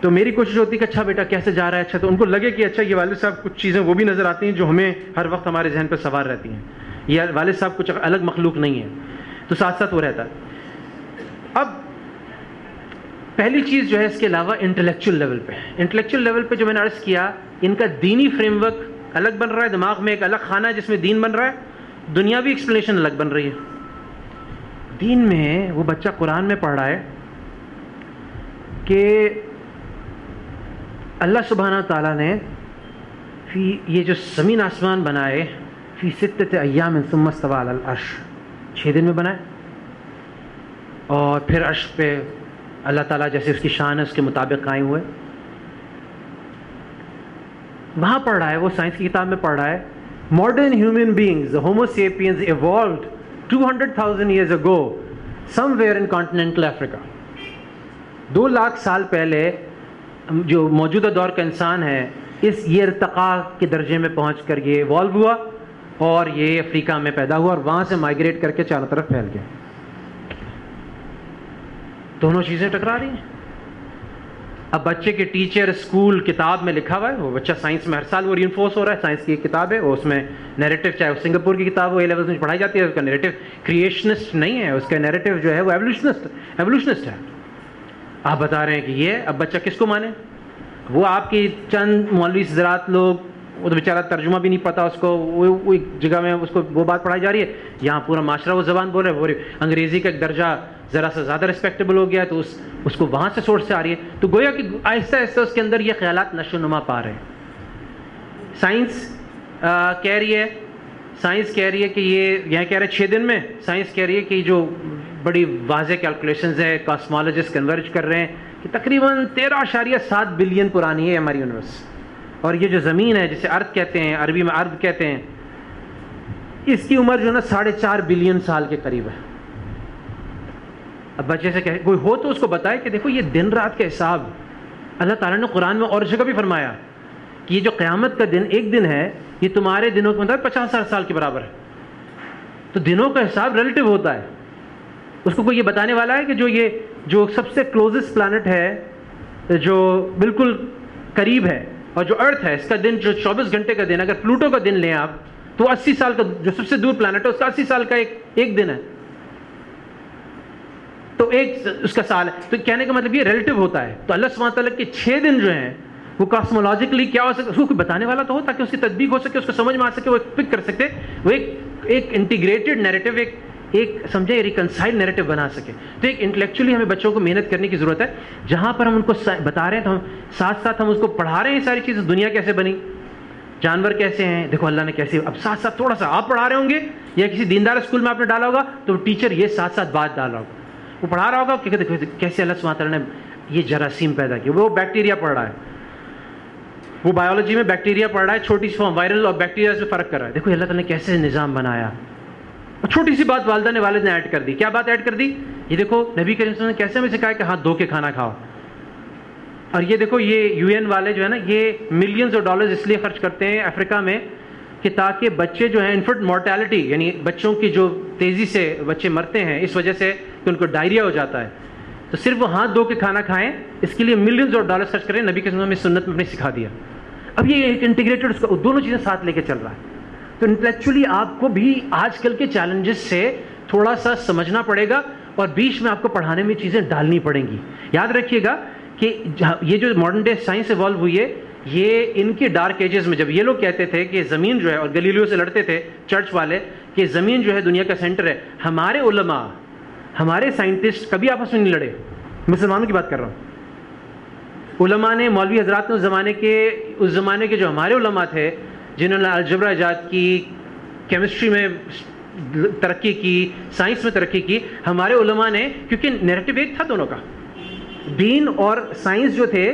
تو میری کوشش ہوتی ہے کہ اچھا بیٹا کیسے جا رہا ہے، اچھا، تو ان کو لگے کہ اچھا یہ والد صاحب کچھ چیزیں وہ بھی نظر آتی ہیں جو ہمیں ہر وقت ہمارے ذہن پہ سوار رہتی ہیں، یہ والد صاحب کچھ الگ مخلوق نہیں ہے، تو ساتھ ساتھ وہ رہتا ہے. اب پہلی چیز جو ہے اس کے علاوہ انٹلیکچوئل لیول پہ جو میں نے عرض کیا، ان کا دینی فریم ورک الگ بن رہا ہے، دماغ میں ایک الگ خانہ ہے جس میں دین بن رہا ہے، دنیاوی ایکسپلینیشن الگ بن رہی ہے. دین میں وہ بچہ قرآن میں پڑھ رہا ہے کہ اللہ سبحانہ تعالیٰ نے یہ جو زمین آسمان بنائے، فی 6 ایام ثم استوى علی العرش، 6 دن میں بنائے، اور پھر عرش پہ اللہ تعالیٰ جیسے اس کی شان ہے اس کے مطابق قائم ہوئے. وہاں پڑھ رہا ہے، وہ سائنس کی کتاب میں پڑھ رہا ہے، modern human beings Homo sapiens evolved 200,000 years ago somewhere in continental Africa. 2 لاکھ سال پہلے جو موجودہ دور کا انسان ہے، یہ ارتقاء کے درجے میں پہنچ کر یہ ایوالو ہوا اور یہ افریقہ میں پیدا ہوا اور وہاں سے مائگریٹ کر کے چاروں طرف پھیل گیا. دونوں چیزیں ٹکرا رہی ہیں. اب بچے کے ٹیچر اسکول کتاب میں لکھا ہوا ہے، وہ بچہ سائنس میں ہر سال وہ ری انفورس ہو رہا ہے، سائنس کی ایک کتاب ہے، وہ اس میں نیریٹو، چاہے وہ سنگاپور کی کتاب ہو، اے لیولز میں پڑھائی جاتی ہے، اس کا نیریٹو کریشنسٹ نہیں ہے، اس کا نیریٹو جو ہے وہ ایولیوشنسٹ ہے. آپ بتا رہے ہیں کہ یہ، اب بچہ کس کو مانے؟ وہ آپ کی چند مولوی حضرات لوگ، وہ تو بیچارہ ترجمہ بھی نہیں پتا اس کو، وہ ایک جگہ میں اس کو وہ بات پڑھائی جا رہی ہے، یہاں پورا معاشرہ وہ زبان بول رہا ہے، وہ انگریزی کا ایک درجہ ذرا سا زیادہ ریسپیکٹیبل ہو گیا ہے تو اس کو وہاں سے سورس سے آ رہی ہے. تو گویا کہ آہستہ آہستہ اس کے اندر یہ خیالات نشو و نما پا رہے ہیں. سائنس کہہ رہی ہے کہ یہ کہہ رہے 6 دن میں، سائنس کہہ رہی ہے کہ جو بڑی واضح کیلکولیشنز ہے، کاسمولوجسٹ کنورج کر رہے ہیں کہ تقریباً 13.7 بلین پرانی ہے ہماری یونیورس، اور یہ جو زمین ہے جسے ارتھ کہتے ہیں، عربی میں ارض کہتے ہیں، اس کی عمر جو ہے نا 4.5 بلین سال کے قریب ہے. اب بچے سے کہے کوئی ہو تو اس کو بتائے کہ دیکھو یہ دن رات کا حساب اللہ تعالیٰ نے قرآن میں اور جگہ بھی فرمایا کہ یہ جو قیامت کا دن ایک دن ہے، یہ تمہارے دنوں کے مطابق 50,000 سال کے برابر ہے. تو دنوں کا حساب ریلیٹو ہوتا ہے. اس کو کوئی یہ بتانے والا ہے کہ جو سب سے کلوزسٹ پلانٹ ہے، جو بالکل قریب ہے، اور جو ارتھ ہے، اس کا دن جو 24 گھنٹے کا دن، اگر پلوٹو کا دن لیں آپ تو 80 سال کا، جو سب سے دور پلانٹ ہے اس کا 80 سال کا ایک دن ہے، تو ایک اس کا سال ہے. تو کہنے کا مطلب یہ ریلیٹو ہوتا ہے. تو اللہ سبحانہ تعالیٰ کے 6 دن جو ہیں وہ کاسمولوجیکلی کیا ہو سکتا ہے، اس کو کوئی بتانے والا تو ہو تاکہ اس کی تطبیق ہو سکے، اس کو سمجھ میں آ سکے، وہ پک کر سکتے، وہ ایک انٹیگریٹڈ نیریٹو، ایک سمجھے ریکنسائل نیریٹو بنا سکے. تو ایک انٹلیکچولی ہمیں بچوں کو محنت کرنے کی ضرورت ہے. جہاں پر ہم ان کو بتا رہے ہیں تو ہم ساتھ ساتھ ہم اس کو پڑھا رہے ہیں ساری چیزیں، دنیا کیسے بنی، جانور کیسے ہیں، دیکھو اللہ نے کیسے، اب ساتھ ساتھ تھوڑا سا آپ پڑھا رہے ہوں گے، یا کسی دیندار اسکول میں آپ نے ڈالا ہوگا تو ٹیچر یہ ساتھ ساتھ بات ڈالا ہوگا، وہ پڑھا رہا ہوگا کہ دیکھو کیسے اللہ سبحانہ تعالیٰ نے یہ جراثیم پیدا کیا، وہ بیکٹیریا پڑھ رہا ہے، وہ بایولوجی میں بیکٹیریا پڑھ رہا ہے، چھوٹی سی فارم وائرل اور بیکٹیریا سے فرق کر رہا ہے، دیکھو اللہ تعالیٰ نے کیسے نظام بنایا. اور چھوٹی سی بات والدہ نے والد نے ایڈ کر دی، کیا بات ایڈ کر دی؟ یہ دیکھو نبی کریم صلی اللہ علیہ وسلم نے کیسے ہمیں سکھایا کہ ہاتھ دھو کے کھانا کھاؤ. اور یہ دیکھو یہ UN والے جو ہے نا، یہ ملینز آف ڈالرز اس لیے خرچ کرتے ہیں افریقہ میں کہ تاکہ بچے جو ہیں انفنٹ مورٹیلٹی، یعنی بچوں کی جو تیزی سے بچے مرتے ہیں اس وجہ سے کہ ان کو ڈائریا ہو جاتا ہے، تو صرف وہ ہاتھ دھو کے کھانا کھائیں، اس کے لیے ملینز آف ڈالرز خرچ کریں. نبی کے سنت میں اپنے سکھا دیا. اب یہ ایک انٹیگریٹڈ اس کا دونوں چیزیں ساتھ لے کے چل رہا ہے. تو انٹلیکچولی آپ کو بھی آج کل کے چیلنجز سے تھوڑا سا سمجھنا پڑے گا، اور بیچ میں آپ کو پڑھانے میں چیزیں ڈالنی پڑیں گی. یاد رکھیے گا کہ یہ جو ماڈرن ڈے سائنس ایوالو ہوئی ہے، یہ ان کے ڈارک ایجز میں جب یہ لوگ کہتے تھے کہ زمین جو ہے، اور گلیلیو سے لڑتے تھے چرچ والے کہ زمین جو ہے دنیا کا سینٹر ہے، ہمارے علماء، ہمارے سائنٹسٹ کبھی آپس میں نہیں لڑے. مسلمانوں کی بات کر رہا ہوں. علماء نے، مولوی حضرات نے اس زمانے کے جو ہمارے علماء تھے جنہوں نے الجبرا ایجاد کی، کیمسٹری میں ترقی کی، سائنس میں ترقی کی، ہمارے علماء نے، کیونکہ نیریٹو ایک تھا دونوں کا، دین اور سائنس جو تھے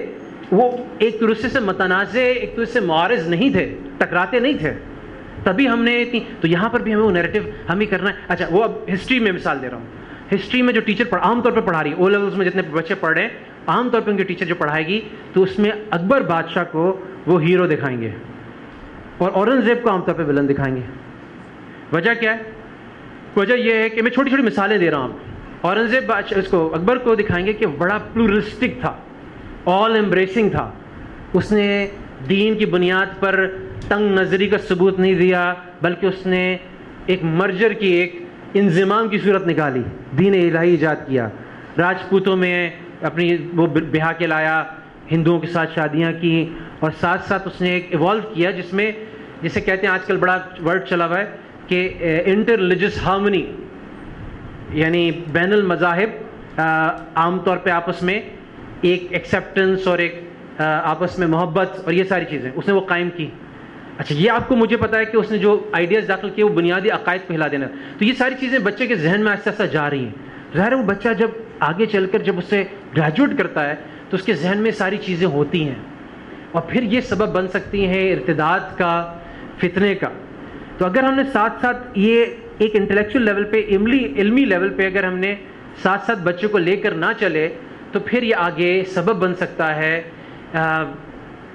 وہ ایک دوسرے سے متنازع، ایک دوسرے سے معارض نہیں تھے، ٹکراتے نہیں تھے، تبھی ہم نے تو یہاں پر بھی ہمیں وہ نیریٹو ہمیں کرنا ہے. اچھا وہ اب ہسٹری میں مثال دے رہا ہوں. ہسٹری میں جو ٹیچر عام طور پہ پڑھا رہی ہے، او لیولز میں جتنے بچے پڑھ رہے ہیں، عام طور پہ ان کے ٹیچر جو پڑھائے گی تو اس میں اکبر بادشاہ کو وہ ہیرو دکھائیں گے اور اورنگزیب کو عام طور پہ ولن دکھائیں گے. وجہ کیا ہے؟ وجہ یہ ہے کہ میں چھوٹی چھوٹی مثالیں دے رہا ہوں. اورنگزیب اس کو اکبر کو دکھائیں گے کہ بڑا پلورلسٹک تھا، آل ایمبریسنگ تھا، اس نے دین کی بنیاد پر تنگ نظری کا ثبوت نہیں دیا، بلکہ اس نے ایک مرجر کی، ایک انضمام کی صورت نکالی، دین الہی ایجاد کیا، راجپوتوں میں اپنی وہ بہا کے لایا، ہندوؤں کے ساتھ شادیاں کی، اور ساتھ ساتھ اس نے ایک ایوالو کیا جس میں، جسے کہتے ہیں آج کل بڑا ورڈ چلا ہوا ہے کہ انٹر ریلیجس ہارمنی، یعنی بین المذاہب عام طور پہ آپس میں ایک ایکسیپٹنس اور ایک آپس میں محبت اور یہ ساری چیزیں اس نے وہ قائم کی. اچھا یہ آپ کو مجھے پتا ہے کہ اس نے جو آئیڈیاز داخل کیے وہ بنیادی عقائد کو ہلا دینا، تو یہ ساری چیزیں بچے کے ذہن میں آہستہ آہستہ جا رہی ہیں. ظاہر ہے وہ بچہ جب آگے چل کر جب اسے گریجویٹ کرتا ہے تو اس کے ذہن میں ساری چیزیں ہوتی ہیں، اور پھر یہ سبب بن سکتی ہیں ارتداد کا، فتنے کا. تو اگر ہم نے ساتھ ساتھ یہ ایک انٹلیکچوئل لیول پہ، علمی لیول پہ اگر ہم نے ساتھ ساتھ بچوں کو لے کر نہ چلے تو پھر یہ آگے سبب بن سکتا ہے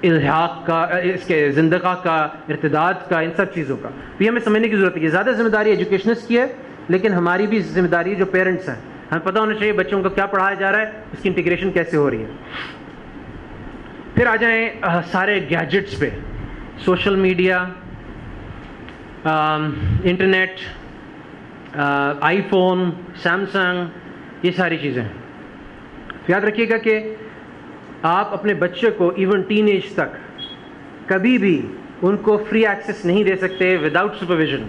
الحاق کا، اس کے زندقہ کا، ارتداد کا، ان سب چیزوں کا. تو یہ ہمیں سمجھنے کی ضرورت ہے کہ زیادہ ذمہ داری ایجوکیشنسٹ کی ہے، لیکن ہماری بھی ذمہ داری جو پیرنٹس ہیں، ہمیں پتہ ہونا چاہیے بچوں کو کیا پڑھایا جا رہا ہے، اس کی انٹیگریشن کیسے ہو رہی ہے. پھر آ جائیں سارے گیجٹس پہ، سوشل میڈیا، انٹرنیٹ، آئی فون، سیمسنگ، یہ ساری چیزیں. یاد رکھیے گا کہ آپ اپنے بچے کو ایون ٹین ایج تک کبھی بھی ان کو فری ایکسیس نہیں دے سکتے وداؤٹ سپرویژن.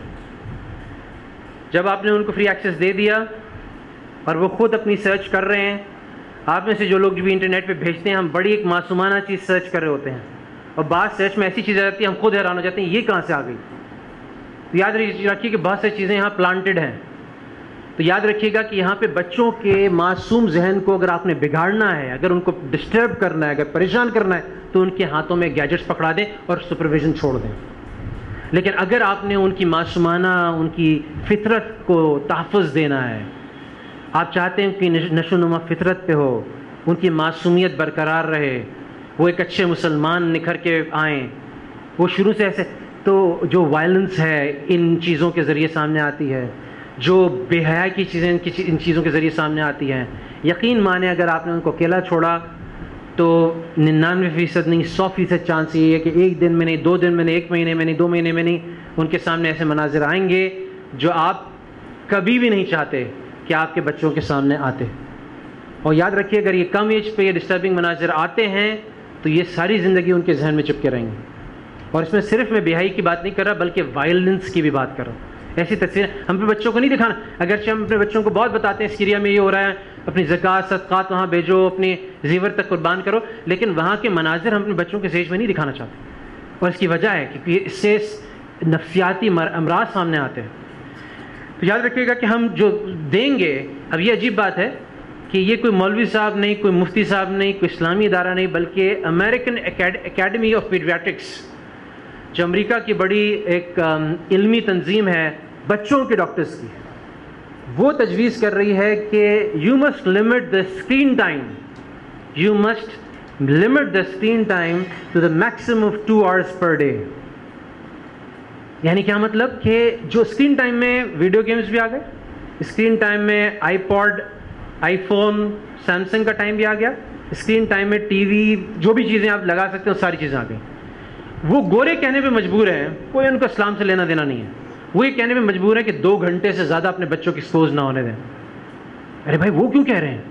جب آپ نے ان کو فری ایکسیس دے دیا اور وہ خود اپنی سرچ کر رہے ہیں، آپ میں سے جو لوگ بھی انٹرنیٹ پہ بھیجتے ہیں، ہم بڑی ایک معصومانہ چیز سرچ کر رہے ہوتے ہیں اور بعض سرچ میں ایسی چیزیں آتی ہیں ہم خود حیران ہو جاتے ہیں یہ کہاں سے آ گئی. تو یاد رکھیے کہ بہت ساری چیزیں یہاں پلانٹڈ ہیں. تو یاد رکھیے گا کہ یہاں پہ بچوں کے معصوم ذہن کو اگر آپ نے بگاڑنا ہے، اگر ان کو ڈسٹرب کرنا ہے، اگر پریشان کرنا ہے، تو ان کے ہاتھوں میں گیجٹس پکڑا دیں اور سپرویژن چھوڑ دیں. لیکن اگر آپ نے ان کی معصومانہ، ان کی فطرت کو تحفظ دینا ہے، آپ چاہتے ہیں کہ نشو نما فطرت پہ ہو، ان کی معصومیت برقرار رہے، وہ ایک اچھے مسلمان نکھر کے آئیں، وہ شروع سے ایسے، تو جو وائلنس ہے ان چیزوں کے ذریعے سامنے آتی ہے، جو بے حیا کی چیزیں ان چیزوں کے ذریعے سامنے آتی ہیں، یقین مانیں اگر آپ نے ان کو اکیلا چھوڑا تو 99% نہیں 100% چانس یہ ہے کہ ایک دن میں نہیں، 2 دن میں نہیں، 1 مہینے میں نہیں، 2 مہینے میں نہیں، ان کے سامنے ایسے مناظر آئیں گے جو آپ کبھی بھی نہیں چاہتے کہ آپ کے بچوں کے سامنے آتے. اور یاد رکھیے اگر یہ کم ایج پہ یہ ڈسٹربنگ مناظر آتے ہیں تو یہ ساری زندگی ان کے ذہن میں چپکے رہیں گے. اور اس میں صرف میں بے حیائی کی بات نہیں کر رہا بلکہ وائلنس کی بھی بات کر رہا ہوں. ایسی تصویر ہم اپنے بچوں کو نہیں دکھانا، اگرچہ ہم اپنے بچوں کو بہت بتاتے ہیں سیریا میں یہ ہو رہا ہے، اپنی زکوٰۃ صدقات وہاں بھیجو، اپنی زیور تک قربان کرو، لیکن وہاں کے مناظر ہم اپنے بچوں کے ذہن میں نہیں دکھانا چاہتے. اور اس کی وجہ ہے کہ اس سے نفسیاتی امراض سامنے آتے ہیں. تو یاد رکھیے گا کہ ہم جو دیں گے، اب یہ عجیب بات ہے کہ یہ کوئی مولوی صاحب نہیں، کوئی مفتی صاحب نہیں، کوئی اسلامی ادارہ نہیں، بلکہ امریکن اکیڈمی آف پیڈیاٹرکس، جو امریکہ کی بڑی ایک علمی تنظیم ہے بچوں کے ڈاکٹرز کی، وہ تجویز کر رہی ہے کہ you must limit the screen time, you must limit the screen time to the maximum of 2 hours per day. یعنی کیا مطلب کہ جو اسکرین ٹائم میں ویڈیو گیمز بھی آ گئے، اسکرین ٹائم میں iPad, iPhone, Samsung کا ٹائم بھی آ گیا، اسکرین ٹائم میں ٹی وی، جو بھی چیزیں آپ لگا سکتے ہیں وہ ساری چیزیں آ گئیں. وہ گورے کہنے پہ مجبور ہیں، کوئی ان کو اسلام سے لینا دینا نہیں ہے، وہ یہ کہنے پہ مجبور ہے کہ 2 گھنٹے سے زیادہ اپنے بچوں کی ایکسپوز نہ ہونے دیں. ارے بھائی وہ کیوں کہہ رہے ہیں؟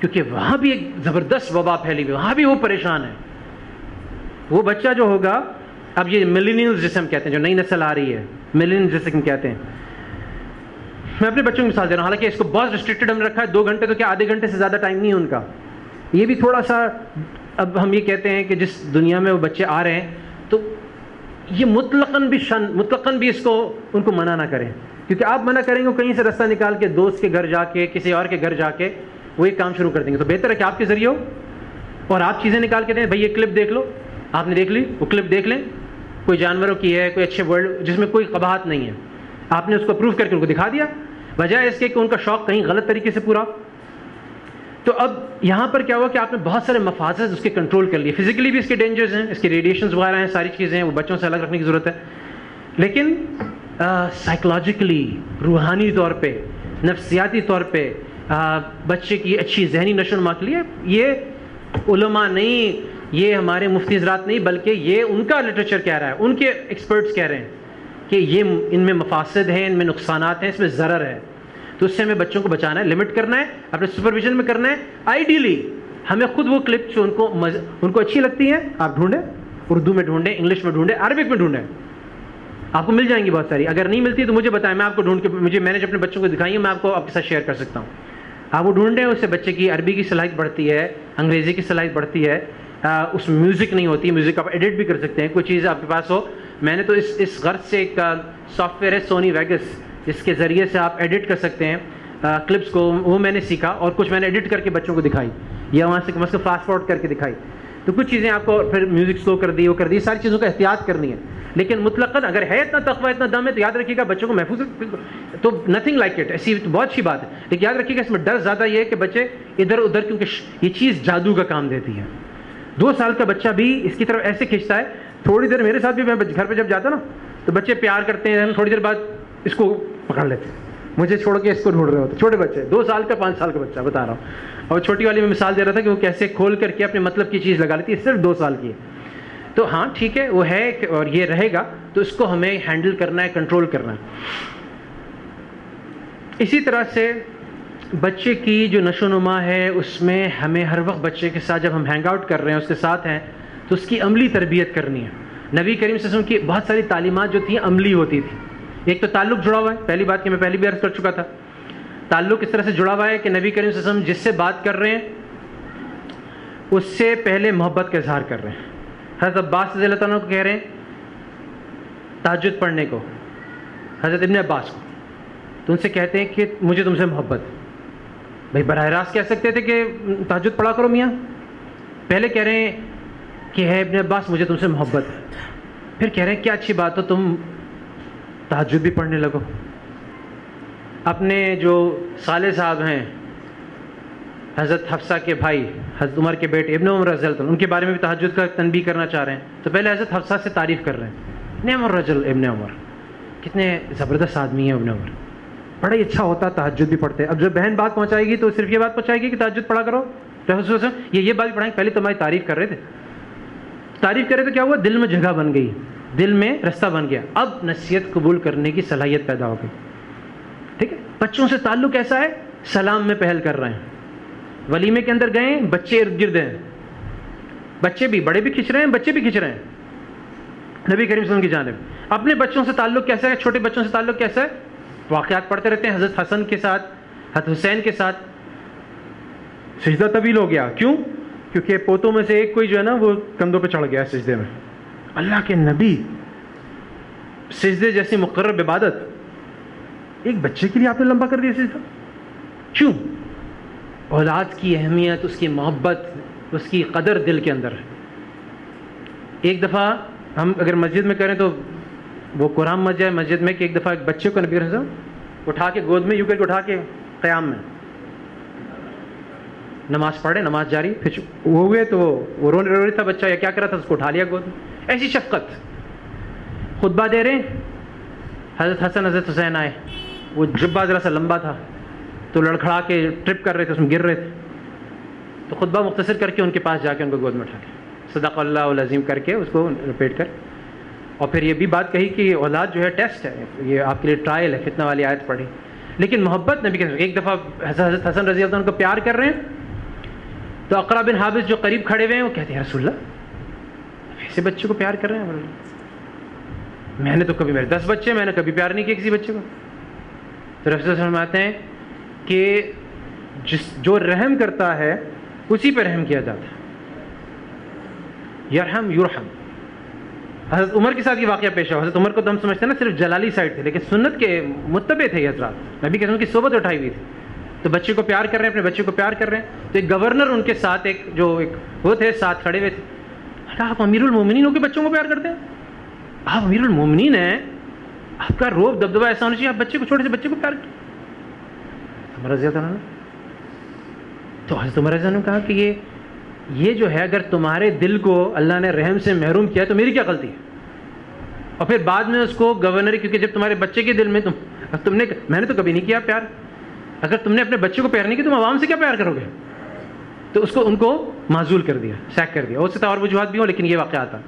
کیونکہ وہاں بھی ایک زبردست وبا پھیلی ہوئی، وہاں بھی وہ پریشان ہے. وہ بچہ جو ہوگا، اب یہ ملینیلز جسے ہم کہتے ہیں، جو نئی نسل آ رہی ہے، ملینیلز جسے ہم کہتے ہیں، میں اپنے بچوں کی مثال دے رہا ہوں، حالانکہ اس کو بہت ریسٹرکٹڈ ہم نے رکھا ہے، 2 گھنٹے تو کیا آدھے گھنٹے سے زیادہ ٹائم نہیں ہے ان کا. یہ بھی تھوڑا سا، اب ہم یہ کہتے ہیں کہ جس دنیا میں وہ بچے آ رہے ہیں تو یہ مطلقاً بھی اس کو ان کو منع نہ کریں، کیونکہ آپ منع کریں گے کہیں سے رستہ نکال کے دوست کے گھر جا کے، کسی اور کے گھر جا کے وہ ایک کام شروع کر دیں گے. تو بہتر ہے کہ آپ کے ذریعے ہو اور آپ چیزیں نکال کے دیں. بھائی یہ کلپ دیکھ لو، آپ نے دیکھ لی، وہ کلپ دیکھ لیں، کوئی جانوروں کی ہے، کوئی اچھے ورلڈ جس میں کوئی قباحت نہیں ہے، آپ نے اس کو پروف کر کے ان کو دکھا دیا، بجائے اس کے کہ ان کا شوق کہیں غلط طریقے سے پورا. تو اب یہاں پر کیا ہوا کہ آپ نے بہت سارے مفاسد اس کے کنٹرول کر لیے. فزیکلی بھی اس کے ڈینجرز ہیں، اس کے ریڈیشنز وغیرہ ہیں، ساری چیزیں ہیں، وہ بچوں سے الگ رکھنے کی ضرورت ہے. لیکن سائیکولوجیکلی، روحانی طور پہ، نفسیاتی طور پہ بچے کی اچھی ذہنی نشو و نما کے لیے یہ علماء نہیں، یہ ہمارے مفتی حضرات نہیں، بلکہ یہ ان کا لٹریچر کہہ رہا ہے، ان کے ایکسپرٹس کہہ رہے ہیں کہ یہ ان میں مفاسد ہیں، ان میں نقصانات ہیں، اس میں ضرر ہے. تو اس سے ہمیں بچوں کو بچانا ہے، لمٹ کرنا ہے، اپنے سپرویژن میں کرنا ہے. آئیڈیلی ہمیں خود وہ کلپ جو ان کو اچھی لگتی ہیں آپ ڈھونڈیں، اردو میں ڈھونڈیں، انگلش میں ڈھونڈیں، عربک میں ڈھونڈیں، آپ کو مل جائیں گی بہت ساری. اگر نہیں ملتی تو مجھے بتائیں، میں آپ کو ڈھونڈ کے، میں نے جو اپنے بچوں کو دکھائی ہے میں آپ کو آپ کے ساتھ شیئر کر سکتا ہوں. آپ وہ ڈھونڈیں، اس سے بچے کی عربی کی صلاحیت بڑھتی ہے، انگریزی کی صلاحیت بڑھتی ہے، اس میں میوزک نہیں ہوتی، میوزک آپ ایڈٹ بھی کر سکتے ہیں، کوئی چیز آپ کے پاس ہو. میں نے تو اس غرض سے ایک سافٹ ویئر ہے سونی ویگس، جس کے ذریعے سے آپ ایڈٹ کر سکتے ہیں کلپس کو، وہ میں نے سیکھا اور کچھ میں نے ایڈٹ کر کے بچوں کو دکھائی، یا وہاں سے کم از کم فاسٹ فارورڈ کر کے دکھائی. تو کچھ چیزیں آپ کو پھر میوزک سلو کر دی، وہ کر دی، ساری چیزوں کا احتیاط کرنی ہے. لیکن مطلقاً اگر ہے اتنا تقویٰ، اتنا دم ہے تو یاد رکھیے گا بچوں کو محفوظ، تو نتھنگ لائک اٹ، ایسی تو بہت اچھی بات ہے. لیکن یاد رکھیے گا اس میں ڈر زیادہ یہ ہے کہ بچے ادھر ادھر، کیونکہ یہ چیز جادو کا کام دیتی ہے. 2 سال کا بچہ بھی اس کی طرف ایسے کھینچتا ہے. تھوڑی دیر میرے ساتھ بھی، میں گھر پہ جب جاتا نا تو بچے پیار کرتے ہیں، ہم تھوڑی دیر بعد اس کو پکڑ لیتے ہیں، مجھے چھوڑ کے اس کو ڈھونڈ رہے ہوتے. چھوٹے بچے, 2 سال کا 5 سال کا بچہ بتا رہا ہوں. اور چھوٹی والی میں مثال دے رہا تھا کہ وہ کیسے کھول کر کے اپنے مطلب کی چیز لگا لیتی ہے, صرف 2 سال کی ہے. تو ہاں ٹھیک ہے, وہ ہے اور یہ رہے گا, تو اس کو ہمیں ہینڈل کرنا ہے, کنٹرول کرنا ہے. اسی طرح سے بچے کی جو نشو و نما ہے اس میں ہمیں ہر وقت بچے کے ساتھ جب ہم ہینگ آؤٹ کر رہے ہیں, اس کے ساتھ ہیں, تو اس کی عملی تربیت کرنی ہے. نبی کریم صلی اللہ علیہ وسلم کی بہت ساری تعلیمات جو تھیں عملی ہوتی تھی. ایک تو تعلق جڑا ہوا ہے, پہلی بات کہ میں پہلی بھی عرض کر چکا تھا, تعلق اس طرح سے جڑا ہوا ہے کہ نبی کریم صلی اللہ علیہ وسلم جس سے بات کر رہے ہیں اس سے پہلے محبت کا اظہار کر رہے ہیں. حضرت عباس رضی اللہ عنہ کو کہہ رہے ہیں تہجد پڑھنے کو, حضرت ابن عباس کو, تو ان سے کہتے ہیں کہ مجھے تم سے محبت. بھائی براہ راست کہہ سکتے تھے کہ تہجد پڑھا کرو میاں, پہلے کہہ رہے ہیں کہ ہے ابن عباس مجھے تم سے محبت, پھر کہہ رہے ہیں کیا اچھی بات ہو تم تہجد بھی پڑھنے لگو. اپنے جو صالح صاحب ہیں حضرت حفصہ کے بھائی حضرت عمر کے بیٹے ابن عمر رضی اللہ عنہ, ان کے بارے میں بھی تہجد کا تنبیہ کرنا چاہ رہے ہیں, تو پہلے حضرت حفصہ سے تعریف کر رہے ہیں, نعم الرجل ابن عمر, کتنے زبردست آدمی ہیں ابن عمر, بڑا ہی اچھا ہوتا تہجد بھی پڑھتے. اب جب بہن بات پہنچائے گی تو صرف یہ بات پہنچائے گی کہ تہجد پڑھا کرو, یہ بات بھی پڑھائیں. پہلے تمہاری تعریف کر رہے تھے, تعریف کرے تو کیا ہوا, دل میں جگہ بن گئی, دل میں رستہ بن گیا, اب نصیحت قبول کرنے کی صلاحیت پیدا ہو گئی. ٹھیک ہے, بچوں سے تعلق ایسا ہے, سلام میں پہل کر رہے ہیں. ولیمے کے اندر گئے, بچے ارد گرد ہیں, بچے بھی, بڑے بھی کھنچ رہے ہیں, بچے بھی کھنچ رہے ہیں نبی کریم صلی اللہ علیہ وسلم کی جانب. اپنے بچوں سے تعلق کیسا ہے, چھوٹے بچوں سے تعلق کیسا ہے, واقعات پڑھتے رہتے ہیں. حضرت حسن کے ساتھ, حضرت حسین کے ساتھ سجدہ طویل ہو گیا. کیوں؟ کیونکہ پوتوں میں سے ایک کوئی جو ہے نا وہ کندھوں پہ چڑھ گیا سجدے میں. اللہ کے نبی, سجدے جیسی مقرر عبادت ایک بچے کے لیے آپ نے لمبا کر دیا سجدہ. کیوں؟ اولاد کی اہمیت, اس کی محبت, اس کی قدر دل کے اندر ہے. ایک دفعہ ہم اگر مسجد میں کریں تو وہ قرآن مسجد میں کہ ایک دفعہ ایک بچے کو نبی رضا اٹھا کے گود میں یوں کر کے اٹھا کے قیام میں نماز پڑھے, نماز جاری, پھر وہ ہوئے تو وہ رو رہا تھا بچہ, یا کیا کر رہا تھا, اس کو اٹھا لیا گود میں. ایسی شفقت. خطبہ دے رہے ہیں, حضرت حسن حضرت حسین آئے, وہ جبہ ذرا سا لمبا تھا تو لڑکھڑا کے ٹرپ کر رہے تھے, اس میں گر رہے تھے, تو خطبہ مختصر کر کے ان کے پاس جا کے ان کو گود میں اٹھا کے صدق اللہ العظیم کر کے اس کو رپیٹ کر, اور پھر یہ بھی بات کہی کہ اولاد جو ہے ٹیسٹ ہے, یہ آپ کے لیے ٹرائل ہے. فتنہ والی آیت پڑھی, لیکن محبت نبی کے. ایک دفعہ حضرت حسن رضی اللہ عنہ کو پیار کر رہے ہیں, تو اقرا بن حابس جو قریب کھڑے ہوئے ہیں وہ کہتے ہیں رسول اللہ ایسے بچے کو پیار کر رہے ہیں, میں نے تو کبھی, میرے 10 بچے, میں نے کبھی پیار نہیں کیا کسی بچے کو. تو رسول اللہ فرماتے ہیں کہ جو رحم کرتا ہے اسی پہ رحم کیا جاتا ہے. یرحم یرحم. حضرت عمر کے ساتھ یہ واقعہ پیش ہوا. حضرت عمر کو تو ہم سمجھتے ہیں نا صرف جلالی سائڈ تھے, لیکن سنت کے متبع تھے یہ حضرات, نبی کے کی صحبت اٹھائی ہوئی تھی. تو بچے کو پیار کر رہے ہیں, اپنے بچے کو پیار کر رہے ہیں. تو ایک گورنر ان کے ساتھ, ایک وہ تھے ساتھ کھڑے ہوئے تھے. آپ امیر المومنین ہو کے بچوں کو پیار کرتے ہیں, آپ امیر المومنین ہیں, آپ کا روب دبدبہ ایسا ہونا چاہیے, آپ بچے کو, چھوٹے سے بچے کو پیار کرتے. رضی اللہ عنہ, تو حضرت عمر رضی اللہ عنہ نے کہا کہ یہ جو ہے اگر تمہارے دل کو اللہ نے رحم سے محروم کیا تو میری کیا غلطی ہے. اور پھر بعد میں اس کو گورنر, کیونکہ جب تمہارے بچے کے دل میں تم نے, میں نے تو کبھی نہیں کیا پیار, اگر تم نے اپنے بچے کو پیار نہیں کیا تم عوام سے کیا پیار کرو گے. تو اس کو ان کو معزول کر دیا, سیک کر دیا. اس سے اور وجوہات بھی ہوں, لیکن یہ واقعہ آتا.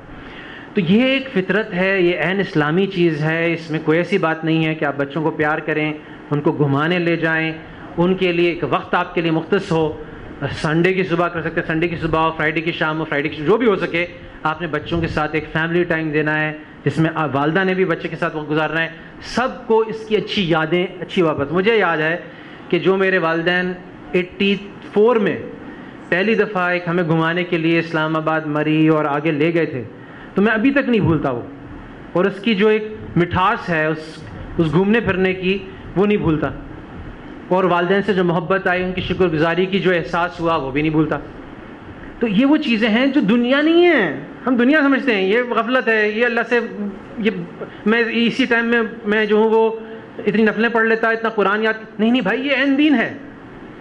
تو یہ ایک فطرت ہے, یہ عین اسلامی چیز ہے, اس میں کوئی ایسی بات نہیں ہے کہ آپ بچوں کو پیار کریں, ان کو گھمانے لے جائیں, ان کے لیے ایک وقت آپ کے لیے مختص ہو. سنڈے کی صبح کر سکتے ہیں, سنڈے کی صبح ہو, فرائیڈے کی شام ہو, فرائیڈے کی جو بھی ہو سکے, آپ نے بچوں کے ساتھ ایک فیملی ٹائم دینا ہے جس میں والدہ نے بھی بچے کے ساتھ وقت گزارنا ہے. سب کو اس کی اچھی یادیں, اچھی واپس. مجھے یاد ہے کہ جو میرے والدین 84 میں پہلی دفعہ ایک ہمیں گھمانے کے لیے اسلام آباد, مری اور آگے لے گئے تھے, تو میں ابھی تک نہیں بھولتا وہ, اور اس کی جو ایک مٹھاس ہے اس گھومنے پھرنے کی, وہ نہیں بھولتا. اور والدین سے جو محبت آئی, ان کی شکر گزاری کی جو احساس ہوا, وہ بھی نہیں بھولتا. تو یہ وہ چیزیں ہیں جو دنیا نہیں ہے. ہم دنیا سمجھتے ہیں, یہ غفلت ہے, یہ اللہ سے, یہ میں اسی ٹائم میں جو ہوں وہ اتنی نفلیں پڑھ لیتا, اتنا قرآن یاد. نہیں بھائی, یہ عین دین ہے.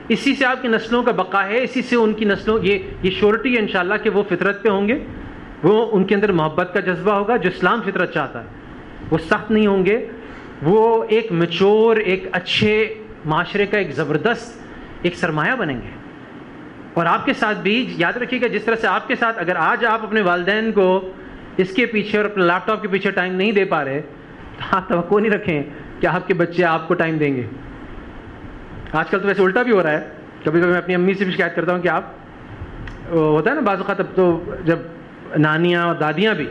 اسی سے آپ کی نسلوں کا بقا ہے, اسی سے ان کی نسلوں, یہ شیورٹی ہے انشاءاللہ کہ وہ فطرت پہ ہوں گے, وہ ان کے اندر محبت کا جذبہ ہوگا جو اسلام فطرت چاہتا ہے. وہ سخت نہیں ہوں گے, وہ ایک میچور، ایک اچھے معاشرے کا ایک زبردست ایک سرمایہ بنیں گے. اور آپ کے ساتھ بھی یاد رکھیے گا، جس طرح سے آپ کے ساتھ اگر آج آپ اپنے والدین کو اس کے پیچھے اور اپنے لیپ ٹاپ کے پیچھے ٹائم نہیں دے پا رہے تو آپ توقع نہیں رکھیں کہ آپ کے بچے آپ کو ٹائم دیں گے. آج کل تو ویسے الٹا بھی ہو رہا ہے. کبھی کبھی میں اپنی امی سے بھی شکایت کرتا ہوں کہ آپ ہوتا ہے نا بعض اوقات، اب تو جب نانیاں اور دادیاں بھی،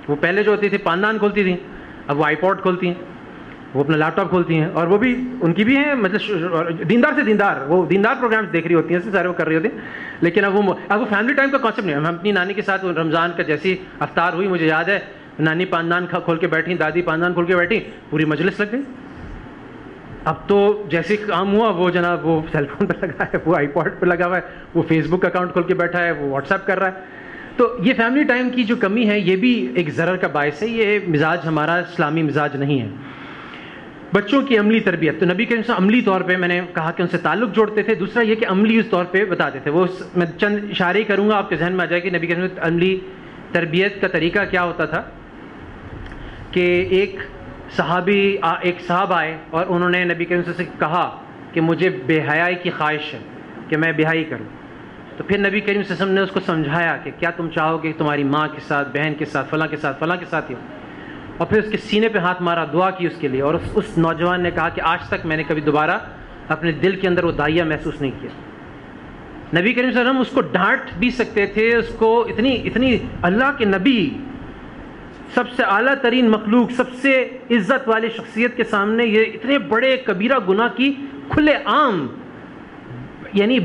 وہ پہلے جو ہوتی تھی پاندان کھولتی تھیں، اب وہ آئی پوڈ کھولتی ہیں، وہ اپنا لیپ ٹاپ کھولتی ہیں، اور وہ بھی ان کی بھی ہیں مطلب دیندار سے دیندار، وہ دیندار پروگرامز دیکھ رہی ہوتی ہیں، سارے وہ کر رہی ہوتی ہیں. لیکن اب وہ فیملی ٹائم کا کانسیپٹ نہیں ہے. ہم اپنی نانی کے ساتھ رمضان کا جیسی افطار ہوئی، مجھے یاد ہے نانی پاندان کھول کے بیٹھی، دادی پاندان کھول کے بیٹھی، پوری مجلس لگ گئی. اب تو جیسے کام ہوا وہ جناب وہ سیل فون پہ لگا ہے، وہ آئی پوڈ پہ لگا ہوا ہے، وہ فیس بک اکاؤنٹ کھول کے بیٹھا ہے، وہ واٹس ایپ کر رہا ہے. تو یہ فیملی ٹائم کی جو کمی ہے یہ بھی ایک ضرر کا باعث ہے. یہ مزاج ہمارا اسلامی مزاج نہیں ہے. بچوں کی عملی تربیت، تو نبی کریم صلی اللہ علیہ وسلم عملی طور پہ میں نے کہا کہ ان سے تعلق جوڑتے تھے. دوسرا یہ کہ عملی اس طور پہ بتاتے تھے. وہ میں چند اشارے کروں گا، آپ کے ذہن میں آ جائے کہ نبی کریم صلی اللہ علیہ وسلم عملی تربیت کا طریقہ کیا ہوتا تھا. کہ ایک صاحب آئے اور انہوں نے نبی کریم صلی اللہ علیہ وسلم سے کہا کہ مجھے بے حیائی کی خواہش ہے کہ میں بے حیائی کروں. تو پھر نبی کریم صلی اللہ علیہ وسلم نے اس کو سمجھایا کہ کیا تم چاہو کہ تمہاری ماں کے ساتھ، بہن کے ساتھ، فلاں کے ساتھ، فلاں کے ساتھ ہی ہو. اور پھر اس کے سینے پہ ہاتھ مارا، دعا کی اس کے لیے. اور اس نوجوان نے کہا کہ آج تک میں نے کبھی دوبارہ اپنے دل کے اندر وہ دائیا محسوس نہیں کیا. نبی کریم صلی اللہ علیہ وسلم اس کو ڈانٹ بھی سکتے تھے، اس کو اتنی اللہ کے نبی، سب سے اعلیٰ ترین مخلوق، سب سے عزت والی شخصیت کے سامنے یہ اتنے بڑے کبیرہ گناہ کی کھلے عام یعنی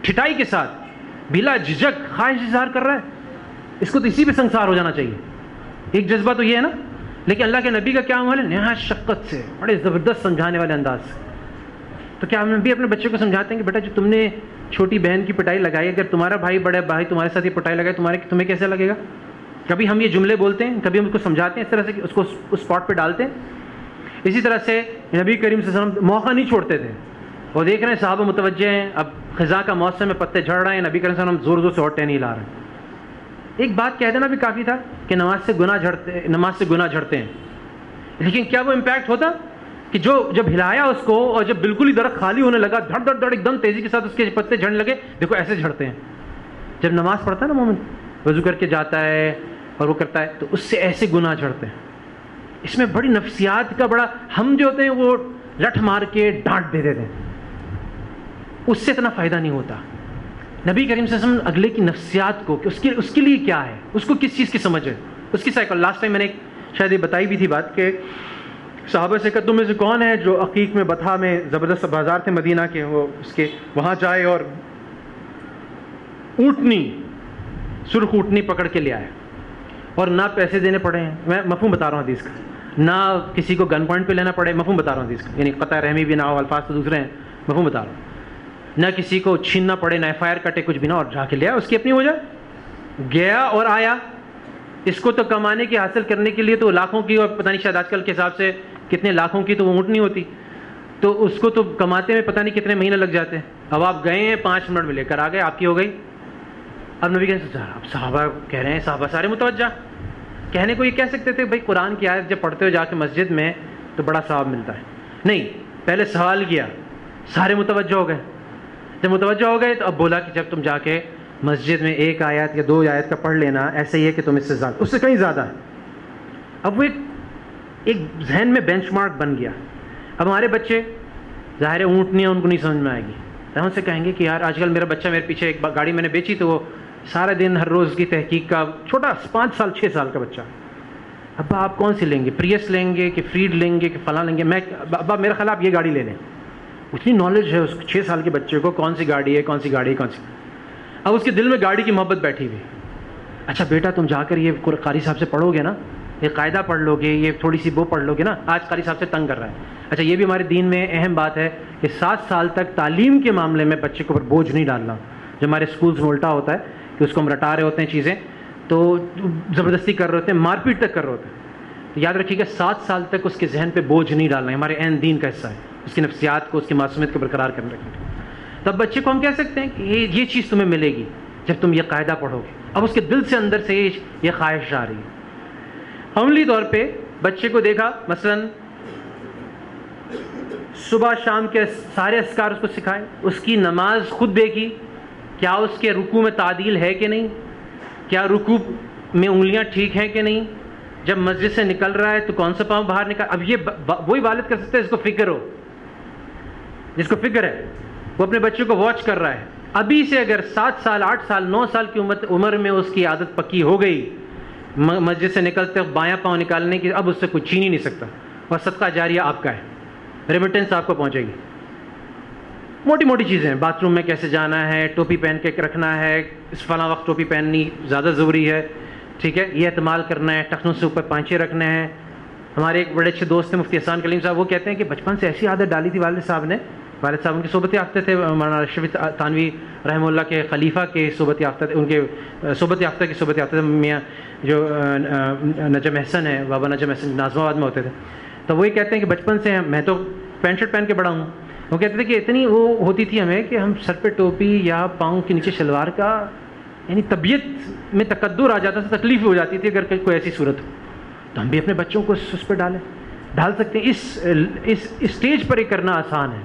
ٹھٹائی کے ساتھ بلا جھجک خواہش اظہار کر رہا ہے. اس کو تو اسی پہ سنسار ہو جانا چاہیے. ایک جذبہ تو یہ ہے نا. لیکن اللہ کے نبی کا کیا عمل ہے؟ نہایت شفقت سے، بڑے زبردست سمجھانے والے انداز سے. تو کیا ہم بھی اپنے بچوں کو سمجھاتے ہیں کہ بیٹا جو تم نے چھوٹی بہن کی پٹائی لگائی، اگر تمہارا بھائی بڑے بھائی تمہارے ساتھ یہ پٹائی لگائے تمہیں کیسے لگے گا؟ کبھی ہم یہ جملے بولتے ہیں، کبھی ہم اس کو سمجھاتے ہیں اس طرح سے کہ اس کو اس اسپاٹ پہ ڈالتے ہیں. اسی طرح سے نبی کریم صلی اللہ علیہ وسلم موقع نہیں چھوڑتے تھے. اور دیکھ رہے ہیں صحابہ متوجہ ہیں، اب خزاں کا موسم میں پتے جھڑ رہے ہیں، نبی کریم صلی اللہ علیہ وسلم زور سے ہوٹے نہیں لا رہے ہیں. ایک بات کہہ دینا بھی کافی تھا کہ نماز سے گناہ جھڑتے ہیں. لیکن کیا وہ امپیکٹ ہوتا کہ جب ہلایا اس کو اور جب بالکل ہی درخت خالی ہونے لگا، دھڑ دھڑ دھڑ ایک دم تیزی کے ساتھ اس کے پتے جھڑنے لگے؟ دیکھو ایسے جھڑتے ہیں. جب نماز پڑھتا ہے نا مومن، وضو کر کے جاتا ہے اور وہ کرتا ہے تو اس سے ایسے گناہ جھڑتے ہیں. اس میں بڑی نفسیات کا بڑا، ہم جو ہوتے ہیں وہ لٹھ مار کے ڈانٹ دے دیتے ہیں، اس سے اتنا فائدہ نہیں ہوتا. نبی کریم صلی اللہ علیہ وسلم اگلے کی نفسیات کو کہ اس کے لیے کیا ہے، اس کو کس چیز کی سمجھ ہے، اس کی سائیکل. لاسٹ ٹائم میں نے شاید یہ بتائی بھی تھی بات کہ صحابہ سے کہ تم میں سے کون ہے جو عقیق میں بطھا میں زبردست بازار تھے مدینہ کے، وہ اس کے وہاں جائے اور اونٹنی، سرخ اونٹنی پکڑ کے لے آئے اور نہ پیسے دینے پڑے ہیں. میں مفہوم بتا رہا ہوں حدیث کا، نہ کسی کو گن پوائنٹ پہ لینا پڑے، مفہوم بتا رہا ہوں حدیث کا، یعنی قطع رحمی بھی نہ ہو، الفاظ تو دوسرے ہیں، مفہوم بتا رہا ہوں. نہ کسی کو چھیننا پڑے، نہ FIR کٹے، کچھ بھی نہ، اور جا کے لیا. اس کی اپنی وجہ گیا اور آیا. اس کو تو کمانے کی حاصل کرنے کے لیے تو لاکھوں کی، اور پتہ نہیں شاید آج کل کے حساب سے کتنے لاکھوں کی تو وہ اونٹ نہیں ہوتی، تو اس کو تو کماتے میں پتہ نہیں کتنے مہینے لگ جاتے ہیں. اب آپ گئے ہیں 5 منٹ میں لے کر آ گئے، آپ کی ہو گئی. اب نبی کہتے ہیں اب صحابہ کہہ رہے ہیں، صحابہ سارے متوجہ. کہنے کو یہ کہہ سکتے تھے بھائی قرآن کی آیت جب پڑھتے ہو جا کے مسجد میں تو بڑا ثواب ملتا ہے. نہیں، پہلے سوال کیا، سارے متوجہ ہو گئے. جب متوجہ ہو گئے تو اب بولا کہ جب تم جا کے مسجد میں 1 آیت یا 2 آیت کا پڑھ لینا، ایسے ہی ہے کہ تم اس سے زیادہ، اس سے کہیں زیادہ ہے. اب وہ ایک ذہن میں بینچ مارک بن گیا. اب ہمارے بچے ظاہر اونٹ نہیں ہے، ان کو نہیں سمجھ میں آئے گی. تو ہم سے کہیں گے کہ یار آج کل میرا بچہ میرے پیچھے، ایک گاڑی میں نے بیچی تو وہ سارے دن ہر روز کی تحقیق کا، چھوٹا 5 سال 6 سال کا بچہ. ابا آپ کون سی لیں گے، پریس لیں گے کہ فریڈ لیں گے کہ فلاں لیں گے؟ میں ابا میرا خیال آپ یہ گاڑی لے لیں. اتنی نالج ہے اس 6 سال کے بچے کو، کون سی گاڑی ہے، کون سی گاڑی ہے، کون سی. اب اس کے دل میں گاڑی کی محبت بیٹھی ہوئی. اچھا بیٹا تم جا کر یہ قاری صاحب سے پڑھو گے نا، یہ قاعدہ پڑھ لو گے، یہ تھوڑی سی وہ پڑھ لو گے نا، آج قاری صاحب سے تنگ کر رہا ہے. اچھا یہ بھی ہمارے دین میں اہم بات ہے کہ 7 سال تک تعلیم کے معاملے میں بچے کے اوپر بوجھ نہیں ڈالنا. جو ہمارے اسکولس میں الٹا ہوتا ہے کہ اس کو ہم رٹا رہے ہوتے ہیں چیزیں، تو زبردستی کر رہے ہوتے ہیں، مار پیٹ تک کر رہے ہوتے ہیں. تو یاد رکھیے گا 7 سال تک اس کے ذہن پہ بوجھ نہیں ڈالنا، ہمارے عین دین کا حصہ ہے، اس کی نفسیات کو، اس کی معصومیت کو برقرار کرنے رکھنا. تب بچے کو ہم کہہ سکتے ہیں کہ یہ چیز تمہیں ملے گی جب تم یہ قاعدہ پڑھو گے. اب اس کے دل سے اندر سے یہ خواہش آ رہی ہے. عملی طور پہ بچے کو دیکھا، مثلا صبح شام کے سارے اذکار اس کو سکھائے، اس کی نماز خطبے کی، کیا اس کے رکوع میں تعدیل ہے کہ نہیں، کیا رکوع میں انگلیاں ٹھیک ہیں کہ نہیں، جب مسجد سے نکل رہا ہے تو کون سا پاؤں باہر نکال. اب یہ وہی والد کر سکتے ہیں جس کو فکر ہو، جس کو فکر ہے، وہ اپنے بچوں کو واچ کر رہا ہے. ابھی سے اگر 7 سال 8 سال 9 سال کی عمر میں اس کی عادت پکی ہو گئی مسجد سے نکلتے وقت بایاں پاؤں نکالنے کی، اب اس سے کوئی چھین ہی نہیں سکتا، اور صدقہ جاریہ آپ کا ہے، ریمیٹنس آپ کو پہنچے گی. موٹی موٹی چیزیں، باتھ روم میں کیسے جانا ہے، ٹوپی پہن کے رکھنا ہے، اس فلاں وقت ٹوپی پہننی زیادہ ضروری ہے، ٹھیک ہے، یہ اعتماد کرنا ہے، ٹخنوں سے اوپر پانچے رکھنے ہیں. ہمارے ایک بڑے اچھے دوست ہیں مفتی احسان کلیم صاحب، وہ کہتے ہیں کہ بچپن سے ایسی عادت ڈالی تھی والد صاحب نے. والد صاحب ان کی صحبت یافتہ تھے، مولانا اشرف تھانوی رحمہ اللہ کے خلیفہ کے صحبت یافتہ تھے، ان کے صحبت یافتہ کی صحبت یافتہ تھے. میاں جو نجم احسن ہے، بابا نجم احسن ناظم آباد میں ہوتے تھے، تو وہی کہتے ہیں کہ بچپن سے میں تو پینٹ شرٹ پہن کے بڑا ہوں. وہ کہتے تھے کہ اتنی وہ ہوتی تھی ہمیں کہ ہم سر پہ ٹوپی یا پاؤں کے نیچے شلوار کا، یعنی طبیعت میں تقدر آ جاتا تھا، تکلیف ہو جاتی تھی اگر کوئی ایسی صورت ہو. تو ہم بھی اپنے بچوں کو اس پہ ڈال سکتے ہیں. اس اسٹیج پر یہ کرنا آسان ہے.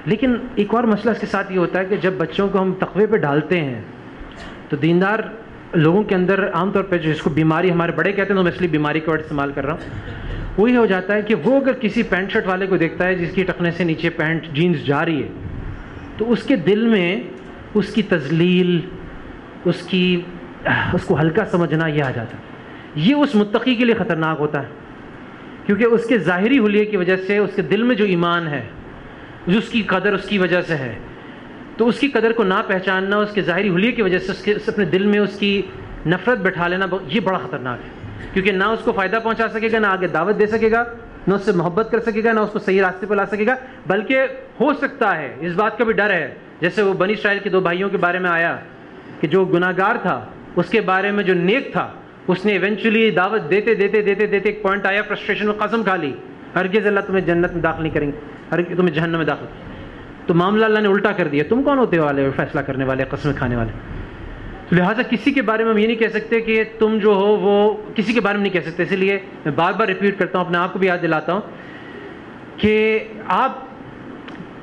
لیکن ایک اور مسئلہ اس کے ساتھ یہ ہوتا ہے کہ جب بچوں کو ہم تقوی پہ ڈالتے ہیں تو دیندار لوگوں کے اندر عام طور پہ جو اس کو بیماری ہمارے بڑے کہتے ہیں، تو میں اس لیے بیماری کا ورڈ استعمال کر رہا ہوں، وہی ہو جاتا ہے کہ وہ اگر کسی پینٹ شرٹ والے کو دیکھتا ہے جس کی ٹخنے سے نیچے پینٹ جینز جا رہی ہے، تو اس کے دل میں اس کی تذلیل، اس کو ہلکا سمجھنا یہ آ جاتا ہے. یہ اس متقی کے لیے خطرناک ہوتا ہے، کیونکہ اس کے ظاہری حلیے کی وجہ سے اس کے دل میں جو ایمان ہے، جو اس کی قدر اس کی وجہ سے ہے، تو اس کی قدر کو نہ پہچاننا، اس کے ظاہری حلیے کی وجہ سے اپنے دل میں اس کی نفرت بٹھا لینا، یہ بڑا خطرناک ہے. کیونکہ نہ اس کو فائدہ پہنچا سکے گا، نہ آگے دعوت دے سکے گا، نہ اس سے محبت کر سکے گا، نہ اس کو صحیح راستے پہ لا سکے گا. بلکہ ہو سکتا ہے، اس بات کا بھی ڈر ہے، جیسے وہ بنی اسرائیل کے 2 بھائیوں کے بارے میں آیا کہ جو گناہ گار تھا اس کے بارے میں جو نیک تھا، اس نے ایونچولی دعوت دیتے ایک پوائنٹ آیا، فرسٹریشن میں قسم کھا لی، ہرگز اللہ تمہیں جنت میں داخل نہیں کریں گے، ہرگز تمہیں جہنم میں داخل. تو معاملہ اللہ نے الٹا کر دیا. تم کون ہوتے والے فیصلہ کرنے والے، قسمیں کھانے والے؟ تو لہٰذا کسی کے بارے میں ہم یہ نہیں کہہ سکتے کہ تم جو ہو وہ کسی کے بارے میں نہیں کہہ سکتے. اسی لیے میں بار بار ریپیٹ کرتا ہوں، اپنے آپ کو بھی یاد دلاتا ہوں کہ آپ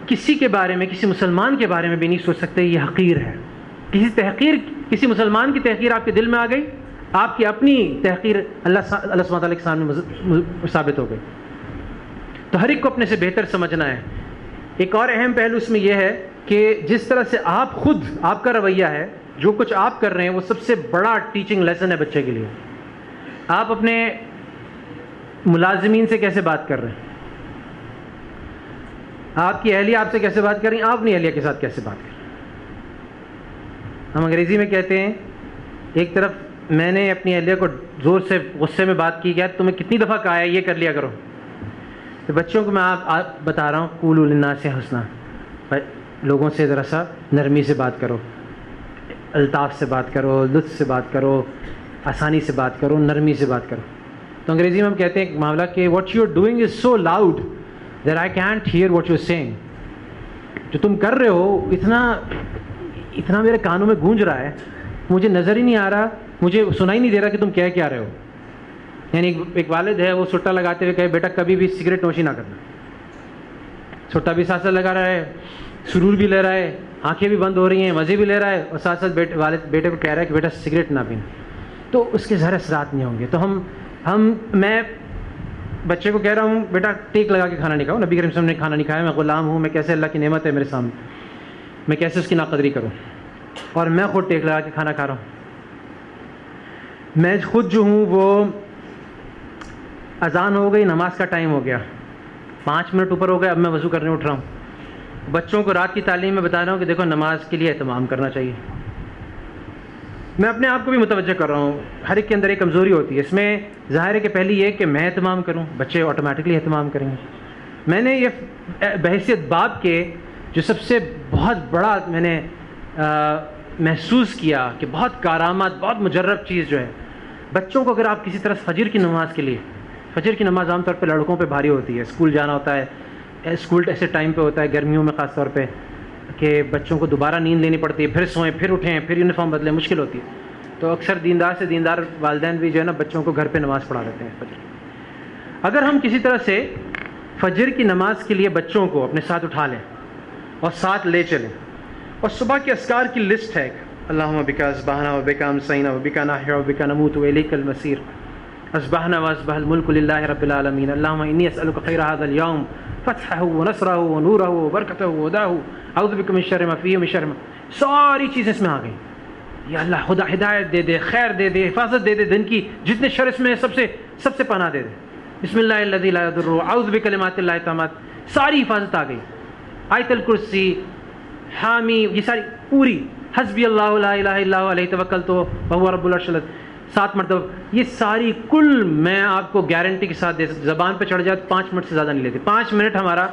کسی کے بارے میں، کسی مسلمان کے بارے میں بھی نہیں سوچ سکتے یہ حقیر ہے. کسی مسلمان کی تحقیر آپ کے دل میں آ گئی، آپ کی اپنی تحقیر اللہ سبحانہ وتعالیٰ کے سامنے ثابت ہو گئی. تو ہر ایک کو اپنے سے بہتر سمجھنا ہے. ایک اور اہم پہلو اس میں یہ ہے کہ جس طرح سے آپ کا رویہ ہے، جو کچھ آپ کر رہے ہیں، وہ سب سے بڑا ٹیچنگ لیسن ہے بچے کے لیے. آپ اپنے ملازمین سے کیسے بات کر رہے ہیں، آپ کی اہلیہ آپ سے کیسے بات کر رہی ہیں، آپ اپنی اہلیہ کے ساتھ کیسے بات کر رہے ہیں. ہم انگریزی میں کہتے ہیں، ایک طرف میں نے اپنی اہلیہ کو زور سے غصے میں بات کی کہ تمہیں کتنی دفعہ کہا ہے یہ کر لیا کرو. تو بچوں کو میں آپ بتا رہا ہوں، قولوا للناس حسنا، لوگوں سے ذرا سا نرمی سے بات کرو، الطاف سے بات کرو، لطف سے بات کرو، آسانی سے بات کرو، نرمی سے بات کرو. تو انگریزی میں ہم کہتے ہیں ایک معاملہ کہ what you are doing is so loud that I can't hear what you are saying. جو تم کر رہے ہو اتنا میرے کانوں میں گونج رہا ہے، مجھے نظر ہی نہیں آ رہا، مجھے سنائی نہیں دے رہا کہ تم کیا رہے ہو. یعنی ایک والد ہے، وہ سٹا لگاتے ہوئے کہے بیٹا کبھی بھی سگریٹ نوشی نہ کرنا. سٹا بھی ساتھ ساتھ لگا رہا ہے، سرور بھی لے رہا ہے، آنکھیں بھی بند ہو رہی ہیں، مزے بھی لے رہا ہے، اور ساتھ ساتھ والد بیٹے کو کہہ رہا ہے کہ بیٹا سگریٹ نہ پینا. تو اس کے ظاہر اثرات نہیں ہوں گے. تو میں بچے کو کہہ رہا ہوں بیٹا ٹیک لگا کے کھانا نہیں کھاؤ، نبی کریم صلی اللہ علیہ وسلم نے کھانا نہیں کھایا، میں غلام ہوں، میں کیسے اللہ کی نعمت ہے میرے سامنے، میں کیسے اس کی ناقدری کروں، اور میں خود ٹیک لگا کے کھانا کھا رہا ہوں. میں خود جو ہوں وہ اذان ہو گئی، نماز کا ٹائم ہو گیا، 5 منٹ اوپر ہو گئے، اب میں وضو کرنے اٹھ رہا ہوں. بچوں کو رات کی تعلیم میں بتا رہا ہوں کہ دیکھو نماز کے لیے اہتمام کرنا چاہیے. میں اپنے آپ کو بھی متوجہ کر رہا ہوں، ہر ایک کے اندر ایک کمزوری ہوتی ہے. اس میں ظاہر ہے کہ پہلی یہ کہ میں اہتمام کروں، بچے آٹومیٹکلی اہتمام کریں گے. میں نے یہ بحیثیت باپ کے جو سب سے بہت بڑا میں نے محسوس کیا کہ بہت کارآمد، بہت مجرب چیز جو ہے، بچوں کو اگر آپ کسی طرح فجر کی نماز کے لیے، فجر کی نماز عام طور پہ لڑکوں پہ بھاری ہوتی ہے، اسکول جانا ہوتا ہے، اسکول ایسے ٹائم پہ ہوتا ہے گرمیوں میں خاص طور پہ کہ بچوں کو دوبارہ نیند لینی پڑتی ہے، پھر سوئیں، پھر اٹھیں، پھر یونیفارم بدلیں، مشکل ہوتی ہے. تو اکثر دیندار سے دیندار والدین بھی جو ہے نا بچوں کو گھر پہ نماز پڑھا دیتے ہیں فجر. اگر ہم کسی طرح سے فجر کی نماز کے لیے بچوں کو اپنے ساتھ اٹھا لیں اور ساتھ لے چلیں. اور صبح کے اذکار کی لسٹ ہے, اللہم بک اصبحنا وبک امسینا وبک نحیا وبک نموت والیک المصیر. اصبحنا واصبح الملک للہ رب العالمین. اللہم انی اسألک خیر هذا اليوم فتحہ ونصرہ ونورہ وبرکتہ وہداہ اعوذ بک من شر ما فیہ ومن شر ما. ساری چیزیں اس میں آ گئیں. یا اللہ خدا ہدایت دے دے, خیر دے دے, حفاظت دے دے, دن کی جتنے شر اس میں سب سے پناہ دے دے. بسم اللہ الذی لا یضر اعوذ بکلمات اللہ التامات. ساری حفاظت آ گئی. آیت الکرسی, حامی, یہ ساری پوری. حسبی اللہ لا الہ الا هو علیہ توکلت وہو رب العرش العظیم 7 مرتبہ. یہ ساری کل میں آپ کو گارنٹی کے ساتھ زبان پہ چڑھ جائے 5 منٹ سے زیادہ نہیں لیتے. 5 منٹ ہمارا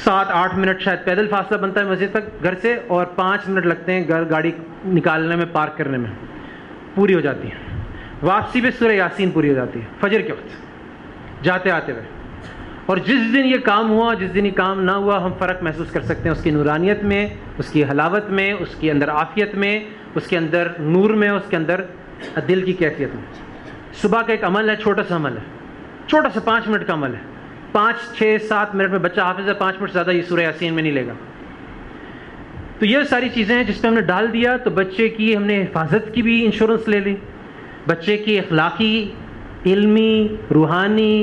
7-8 منٹ شاید پیدل فاصلہ بنتا ہے مسجد تک گھر سے, اور 5 منٹ لگتے ہیں گاڑی نکالنے میں, پارک کرنے میں. پوری ہو جاتی ہے. واپسی پہ سورہ یاسین پوری ہو جاتی ہے فجر کے وقت جاتے آتے ہوئے. اور جس دن یہ کام ہوا, جس دن یہ کام نہ ہوا, ہم فرق محسوس کر سکتے ہیں اس کی نورانیت میں, اس کی حلاوت میں, اس کے اندر عافیت میں, اس کے اندر نور میں, اس کے اندر دل کی کیفیت میں. صبح کا ایک عمل ہے, چھوٹا سا عمل ہے, چھوٹا سا 5 منٹ کا عمل ہے. 5-6-7 منٹ میں بچہ حافظ ہے, 5 منٹ سے زیادہ یہ سورہ یاسین میں نہیں لے گا. تو یہ ساری چیزیں ہیں جس پہ ہم نے ڈال دیا, تو بچے کی ہم نے حفاظت کی بھی انشورنس لے لی, بچے کی اخلاقی, علمی, روحانی,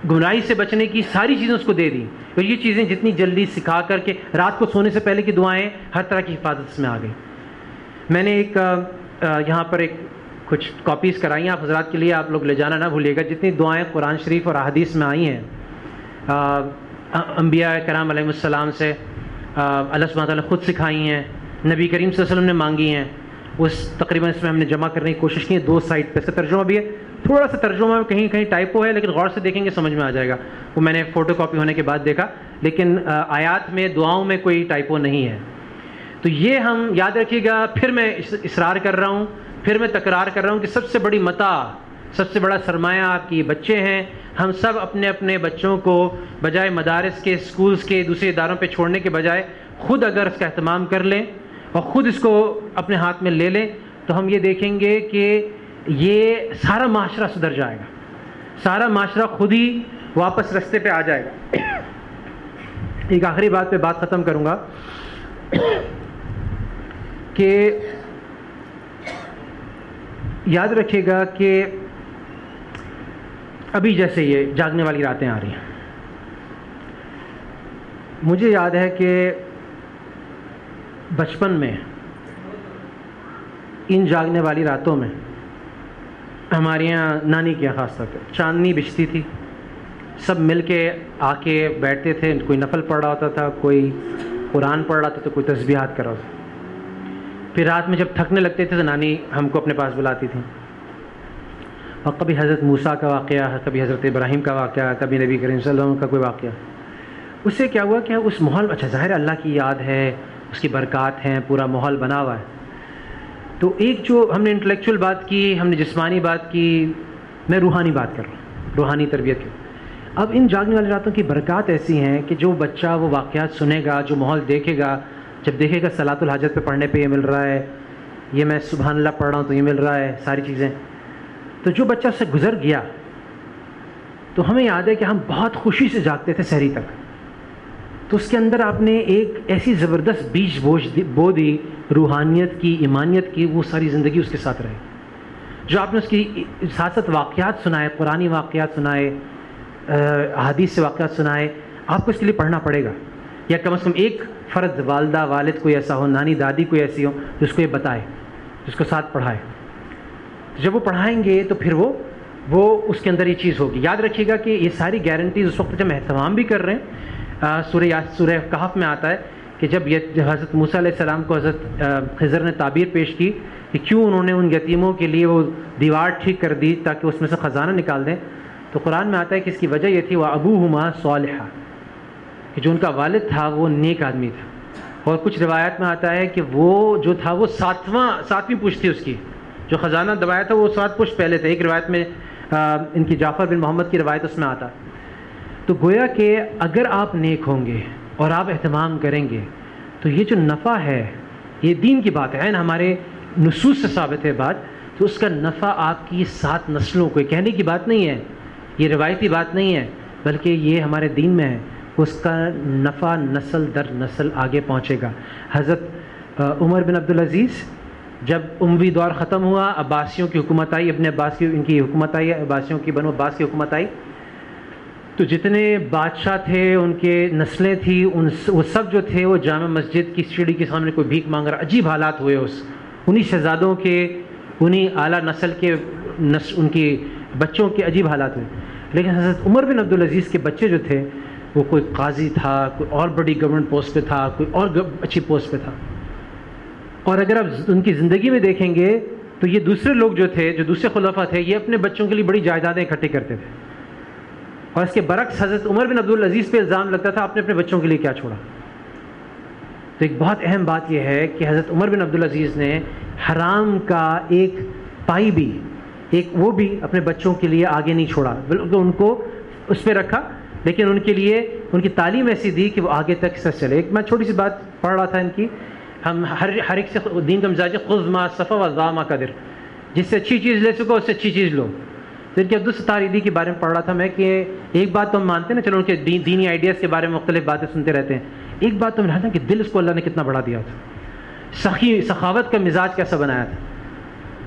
گمراہی سے بچنے کی ساری چیزیں اس کو دے دی. اور یہ چیزیں جتنی جلدی سکھا کر کے رات کو سونے سے پہلے کی دعائیں, ہر طرح کی حفاظت اس میں آ گئی. میں نے ایک یہاں پر کچھ کاپیز کرائی ہیں آپ حضرات کے لیے, آپ لوگ لے جانا نہ بھولیے گا. جتنی دعائیں قرآن شریف اور احادیث میں آئی ہیں انبیاء کرام علیہ السلام سے, اللہ سبحانہ تعالیٰ نے خود سکھائی ہیں, نبی کریم صلی اللہ علیہ وسلم نے مانگی ہیں, اس تقریباً اس میں ہم نے جمع کرنے کی کوشش کی ہے. 2 سائٹ پہ اس کا ترجمہ بھی ہے, تھوڑا سا ترجمہ میں کہیں کہیں ٹائپو ہے, لیکن غور سے دیکھیں گے سمجھ میں آ جائے گا. وہ میں نے فوٹو کاپی ہونے کے بعد دیکھا, لیکن آیات میں, دعاؤں میں کوئی ٹائپو نہیں ہے. تو یہ ہم یاد رکھیے گا. پھر میں اصرار کر رہا ہوں, پھر میں تکرار کر رہا ہوں کہ سب سے بڑی متاع, سب سے بڑا سرمایہ آپ کی بچے ہیں. ہم سب اپنے اپنے بچوں کو بجائے مدارس کے, اسکولز کے, دوسرے اداروں پہ چھوڑنے کے بجائے خود اگر اس کا اہتمام کر لیں اور خود اس کو اپنے ہاتھ میں لے لیں, تو ہم یہ دیکھیں گے کہ یہ سارا معاشرہ سدھر جائے گا. سارا معاشرہ خود ہی واپس رستے پہ آ جائے گا. ایک آخری بات پہ بات ختم کروں گا کہ یاد رکھیے گا کہ ابھی جیسے یہ جاگنے والی راتیں آ رہی ہیں, مجھے یاد ہے کہ بچپن میں ان جاگنے والی راتوں میں ہمارے یہاں نانی کے یہاں خاص طور پہ چاندنی بچھتی تھی, سب مل کے آ کے بیٹھتے تھے. کوئی نفل پڑھ رہا ہوتا تھا, کوئی قرآن پڑھ رہا تھا, تو کوئی تسبیحات کر رہا ہوتا. پھر رات میں جب تھکنے لگتے تھے تو نانی ہم کو اپنے پاس بلاتی تھیں, اور کبھی حضرت موسیٰ کا واقعہ, کبھی حضرت ابراہیم کا واقعہ, کبھی نبی کریم صلی اللہ علیہ وسلم کا کوئی واقعہ. اس سے کیا ہوا کہ اس ماحول, اچھا ظاہر اللہ کی یاد ہے, اس کی برکات ہیں, پورا ماحول بنا ہوا ہے. تو ایک جو ہم نے انٹلیکچوئل بات کی, ہم نے جسمانی بات کی, میں روحانی بات کر رہا ہوں, روحانی تربیت کی. اب ان جاگنے والی راتوں کی برکات ایسی ہیں کہ جو بچہ وہ واقعات سنے گا, جو ماحول دیکھے گا, جب دیکھے گا صلاۃ الحاجت پہ پڑھنے پہ یہ مل رہا ہے, یہ میں سبحان اللہ پڑھ رہا ہوں تو یہ مل رہا ہے, ساری چیزیں, تو جو بچہ اس سے گزر گیا, تو ہمیں یاد ہے کہ ہم بہت خوشی سے جاگتے تھے سحری تک. تو اس کے اندر آپ نے ایک ایسی زبردست بیج بو دی روحانیت کی, ایمانیت کی, وہ ساری زندگی اس کے ساتھ رہے. جو آپ نے اس کی ساتھ ساتھ واقعات سنائے, قرآنی واقعات سنائے, احادیث سے واقعات سنائے, آپ کو اس کے لیے پڑھنا پڑے گا, یا کم از کم ایک فرد, والدہ والد کوئی ایسا ہو, نانی دادی کوئی ایسی ہو جو اس کو یہ بتائے, جس کو ساتھ پڑھائے. جب وہ پڑھائیں گے تو پھر وہ اس کے اندر یہ چیز ہوگی. یاد رکھیے گا کہ یہ ساری گارنٹیز اس وقت جب اہتمام بھی کر رہے ہیں, سورہ کہف میں آتا ہے کہ جب حضرت موسیٰ علیہ السلام کو حضرت خضر نے تعبیر پیش کی کہ کیوں انہوں نے ان یتیموں کے لیے وہ دیوار ٹھیک کر دی تاکہ اس میں سے خزانہ نکال دیں, تو قرآن میں آتا ہے کہ اس کی وجہ یہ تھی وَأَبُوهُمَا صَالِحًا, کہ جو ان کا والد تھا وہ نیک آدمی تھا. اور کچھ روایت میں آتا ہے کہ وہ جو تھا وہ ساتویں پشت تھی اس کی, جو خزانہ دبایا تھا وہ 7 پشت پہلے تھے. ایک روایت میں ان کی جعفر بن محمد کی روایت اس میں آتا. تو گویا کہ اگر آپ نیک ہوں گے اور آپ اہتمام کریں گے تو یہ جو نفع ہے, یہ دین کی بات ہے, ہمارے نصوص سے ثابت ہے بات, تو اس کا نفع آپ کی 7 نسلوں کو, کہنے کی بات نہیں ہے, یہ روایتی بات نہیں ہے, بلکہ یہ ہمارے دین میں ہے، اس کا نفع نسل در نسل آگے پہنچے گا۔ حضرت عمر بن عبدالعزیز جب اموی دور ختم ہوا، عباسیوں کی حکومت آئی، ابن عباس کی ان کی حکومت آئی، عباسیوں کی بنو عباس کی حکومت آئی، تو جتنے بادشاہ تھے ان کے نسلیں تھیں، وہ سب جو تھے وہ جامع مسجد کی سیڑھی کے سامنے کوئی بھیک مانگ رہا۔ عجیب حالات ہوئے انہی شہزادوں کے، انہی اعلیٰ نسل کے ان کی بچوں کے عجیب حالات ہوئے۔ لیکن حضرت عمر بن عبدالعزیز کے بچے جو تھے وہ کوئی قاضی تھا، کوئی اور بڑی گورنمنٹ پوسٹ پہ تھا، کوئی اور اچھی پوسٹ پہ تھا۔ اور اگر آپ ان کی زندگی میں دیکھیں گے تو یہ دوسرے لوگ جو تھے، جو دوسرے خلفاء تھے، یہ اپنے بچوں کے لیے بڑی جائیدادیں اکٹھی کرتے تھے، اور اس کے برعکس حضرت عمر بن عبدالعزیز پہ الزام لگتا تھا آپ نے اپنے بچوں کے لیے کیا چھوڑا۔ تو ایک بہت اہم بات یہ ہے کہ حضرت عمر بن عبدالعزیز نے حرام کا ایک پائی بھی، وہ بھی اپنے بچوں کے لیے آگے نہیں چھوڑا، بلکہ ان کو اس پہ رکھا، لیکن ان کے لیے ان کی تعلیم ایسی دی کہ وہ آگے تک سچ چلے۔ ایک میں چھوٹی سی بات پڑھ رہا تھا ان کی، ہم ہر ایک سے دین کا مزاج ہے خذ ما صفا و ضع ما قدر، جس سے اچھی چیز لے سکو اس سے اچھی چیز لو۔ تو ان کے عبدالستار ایدی کے بارے میں پڑھ رہا تھا میں کہ ایک بات تو ہم مانتے ہیں نا، چلو ان کے دینی آئیڈیاز کے بارے میں مختلف باتیں سنتے رہتے ہیں، ایک بات تو ملا تھا کہ دل اس کو اللہ نے کتنا بڑھا دیا تھا، سخاوت کا مزاج کیسا بنایا تھا۔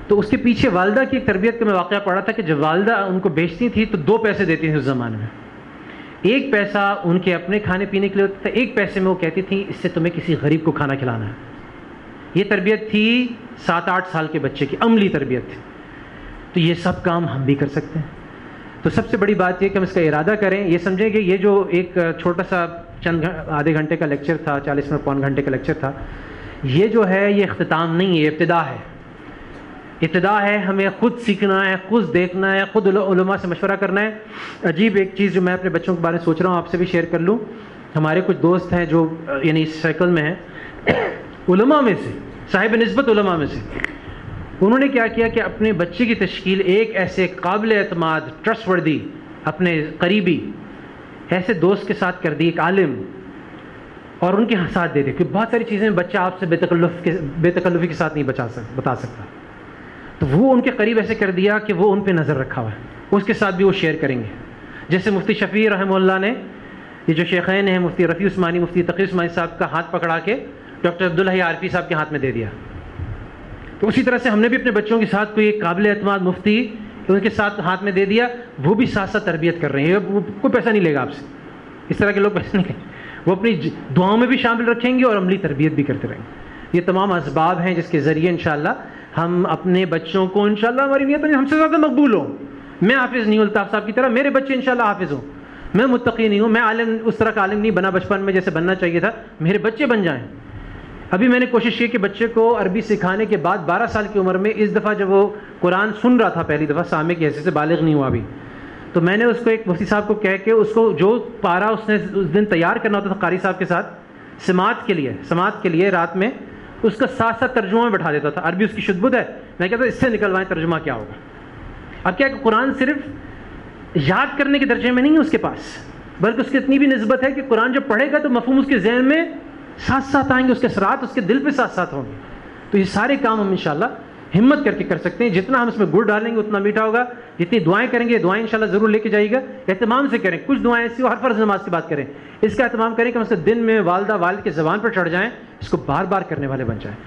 تو اس کے پیچھے والدہ کی ایک تربیت کا میں واقعہ پڑھا تھا کہ جب والدہ ان کو بیچتی تھی تو 2 پیسے دیتی تھیں اس زمانے میں، 1 پیسہ ان کے اپنے کھانے پینے کے لیے ہوتا تھا، 1 پیسے میں وہ کہتی تھیں اس سے تمہیں کسی غریب کو کھانا کھلانا ہے۔ یہ تربیت تھی 7-8 سال کے بچے کی، عملی تربیت تھی۔ تو یہ سب کام ہم بھی کر سکتے ہیں۔ تو سب سے بڑی بات یہ کہ ہم اس کا ارادہ کریں، یہ سمجھیں کہ یہ جو ایک چھوٹا سا چند آدھے گھنٹے کا لیکچر تھا، 40 منٹ پون گھنٹے کا لیکچر تھا، یہ جو ہے یہ اختتام نہیں ہے، یہ ابتدا ہے۔ ابتدا ہے، ہمیں خود سیکھنا ہے، خود دیکھنا ہے، خود علماء سے مشورہ کرنا ہے۔ عجیب ایک چیز جو میں اپنے بچوں کے بارے میں سوچ رہا ہوں آپ سے بھی شیئر کر لوں، ہمارے کچھ دوست ہیں جو یعنی اس سائیکل میں ہیں، علماء میں سے، صاحب نسبت علماء میں سے، انہوں نے کیا کیا کہ اپنے بچے کی تشکیل ایک ایسے قابل اعتماد ٹرسٹ وردی اپنے قریبی ایسے دوست کے ساتھ کر دی، ایک عالم، اور ان کے ساتھ دے دے کہ بہت ساری چیزیں بچہ آپ سے بے تکلفی کے ساتھ نہیں بتا سکتا، تو وہ ان کے قریب ایسے کر دیا کہ وہ ان پہ نظر رکھا ہوا ہے، اس کے ساتھ بھی وہ شیئر کریں گے۔ جیسے مفتی شفیع رحمہ اللہ نے، یہ جو شیخین ہیں مفتی رفیع عثمانی، مفتی تقی عثمانی صاحب کا ہاتھ پکڑا کے ڈاکٹر عبدالحی عارفی صاحب کے ہاتھ میں دے دیا، تو اسی طرح سے ہم نے بھی اپنے بچوں کے ساتھ کوئی ایک قابل اعتماد مفتی ان کے ساتھ ہاتھ میں دے دیا، وہ بھی ساتھ ساتھ تربیت کر رہے ہیں، وہ کوئی پیسہ نہیں لے گا آپ سے، اس طرح کے لوگ پیسے نہیں لیں گے، وہ اپنی دعاؤں میں بھی شامل رکھیں گے اور عملی تربیت بھی کرتے رہیں گے۔ یہ تمام اسباب ہیں جس کے ذریعے انشاءاللہ ہم اپنے بچوں کو انشاءاللہ، ہماری نیت ہے ہم سے زیادہ مقبول ہوں، میں حافظ نہیں ہوں الطاف صاحب کی طرح، میرے بچے انشاءاللہ حافظ ہوں، میں متقی نہیں ہوں، میں عالم اس طرح کا عالم نہیں بنا بچپن میں جیسے بننا چاہیے تھا، میرے بچے بن جائیں۔ ابھی میں نے کوشش کی کہ بچے کو عربی سکھانے کے بعد 12 سال کی عمر میں، اس دفعہ جب وہ قرآن سن رہا تھا پہلی دفعہ، سامع کی حیثیت سے بالغ نہیں ہوا ابھی، تو میں نے اس کو ایک مفتی صاحب کو کہہ کے اس کو جو پارا اس نے اس دن تیار کرنا ہوتا تھا قاری صاحب کے ساتھ سماعت کے لیے رات میں، اس کا ساتھ ساتھ ترجمہ میں بٹھا دیتا تھا، عربی اس کی شدبد ہے، میں کہتا اس سے نکلوائیں ترجمہ کیا ہوگا۔ اب کیا کہ قرآن صرف یاد کرنے کے درجے میں نہیں ہے اس کے پاس، بلکہ اس کی اتنی بھی نسبت ہے کہ قرآن جب پڑھے گا تو مفہوم اس کے ذہن میں ساتھ ساتھ آئیں گے، اس کے اثرات اس کے دل پہ ساتھ ساتھ ہوں گے۔ تو یہ سارے کام ہم انشاءاللہ ہمت کر کے کر سکتے ہیں، جتنا ہم اس میں گڑ ڈالیں گے اتنا میٹھا ہوگا، جتنی دعائیں کریں گے، دعائیں انشاءاللہ ضرور لے کے جائے گا، اہتمام سے کریں، کچھ دعائیں ایسی ہر فرض نماز کی بات کریں، اس کا اہتمام کریں کہ ہم سے دن میں والدہ والد کے زبان پر چڑھ جائیں، اس کو بار بار کرنے والے بن جائیں۔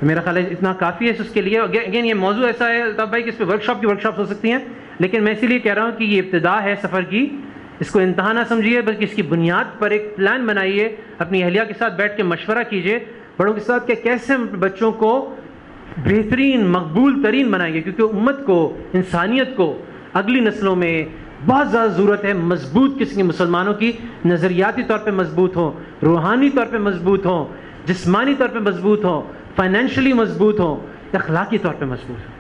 میرا خیال ہے اتنا کافی ہے اس کے لیے۔ اگین یہ موضوع ایسا ہے الطاف بھائی کہ اس پہ ورک شاپس ہو سکتی ہیں، لیکن میں اسی لیے کہہ رہا ہوں کہ یہ ابتدا ہے سفر کی، اس کو انتہا نہ سمجھیے، بلکہ اس کی بنیاد پر ایک پلان بنائیے، اپنی اہلیہ کے ساتھ بیٹھ کے مشورہ کیجیے، بڑوں کے ساتھ کہ کیسے ہم بچوں کو بہترین مقبول ترین بنائیں گے، کیونکہ امت کو، انسانیت کو اگلی نسلوں میں بہت زیادہ ضرورت ہے مضبوط قسم کے مسلمانوں کی، نظریاتی طور پہ مضبوط ہوں، روحانی طور پہ مضبوط ہوں، جسمانی طور پہ مضبوط ہوں، فائنینشلی مضبوط ہوں، اخلاقی طور پہ مضبوط ہوں۔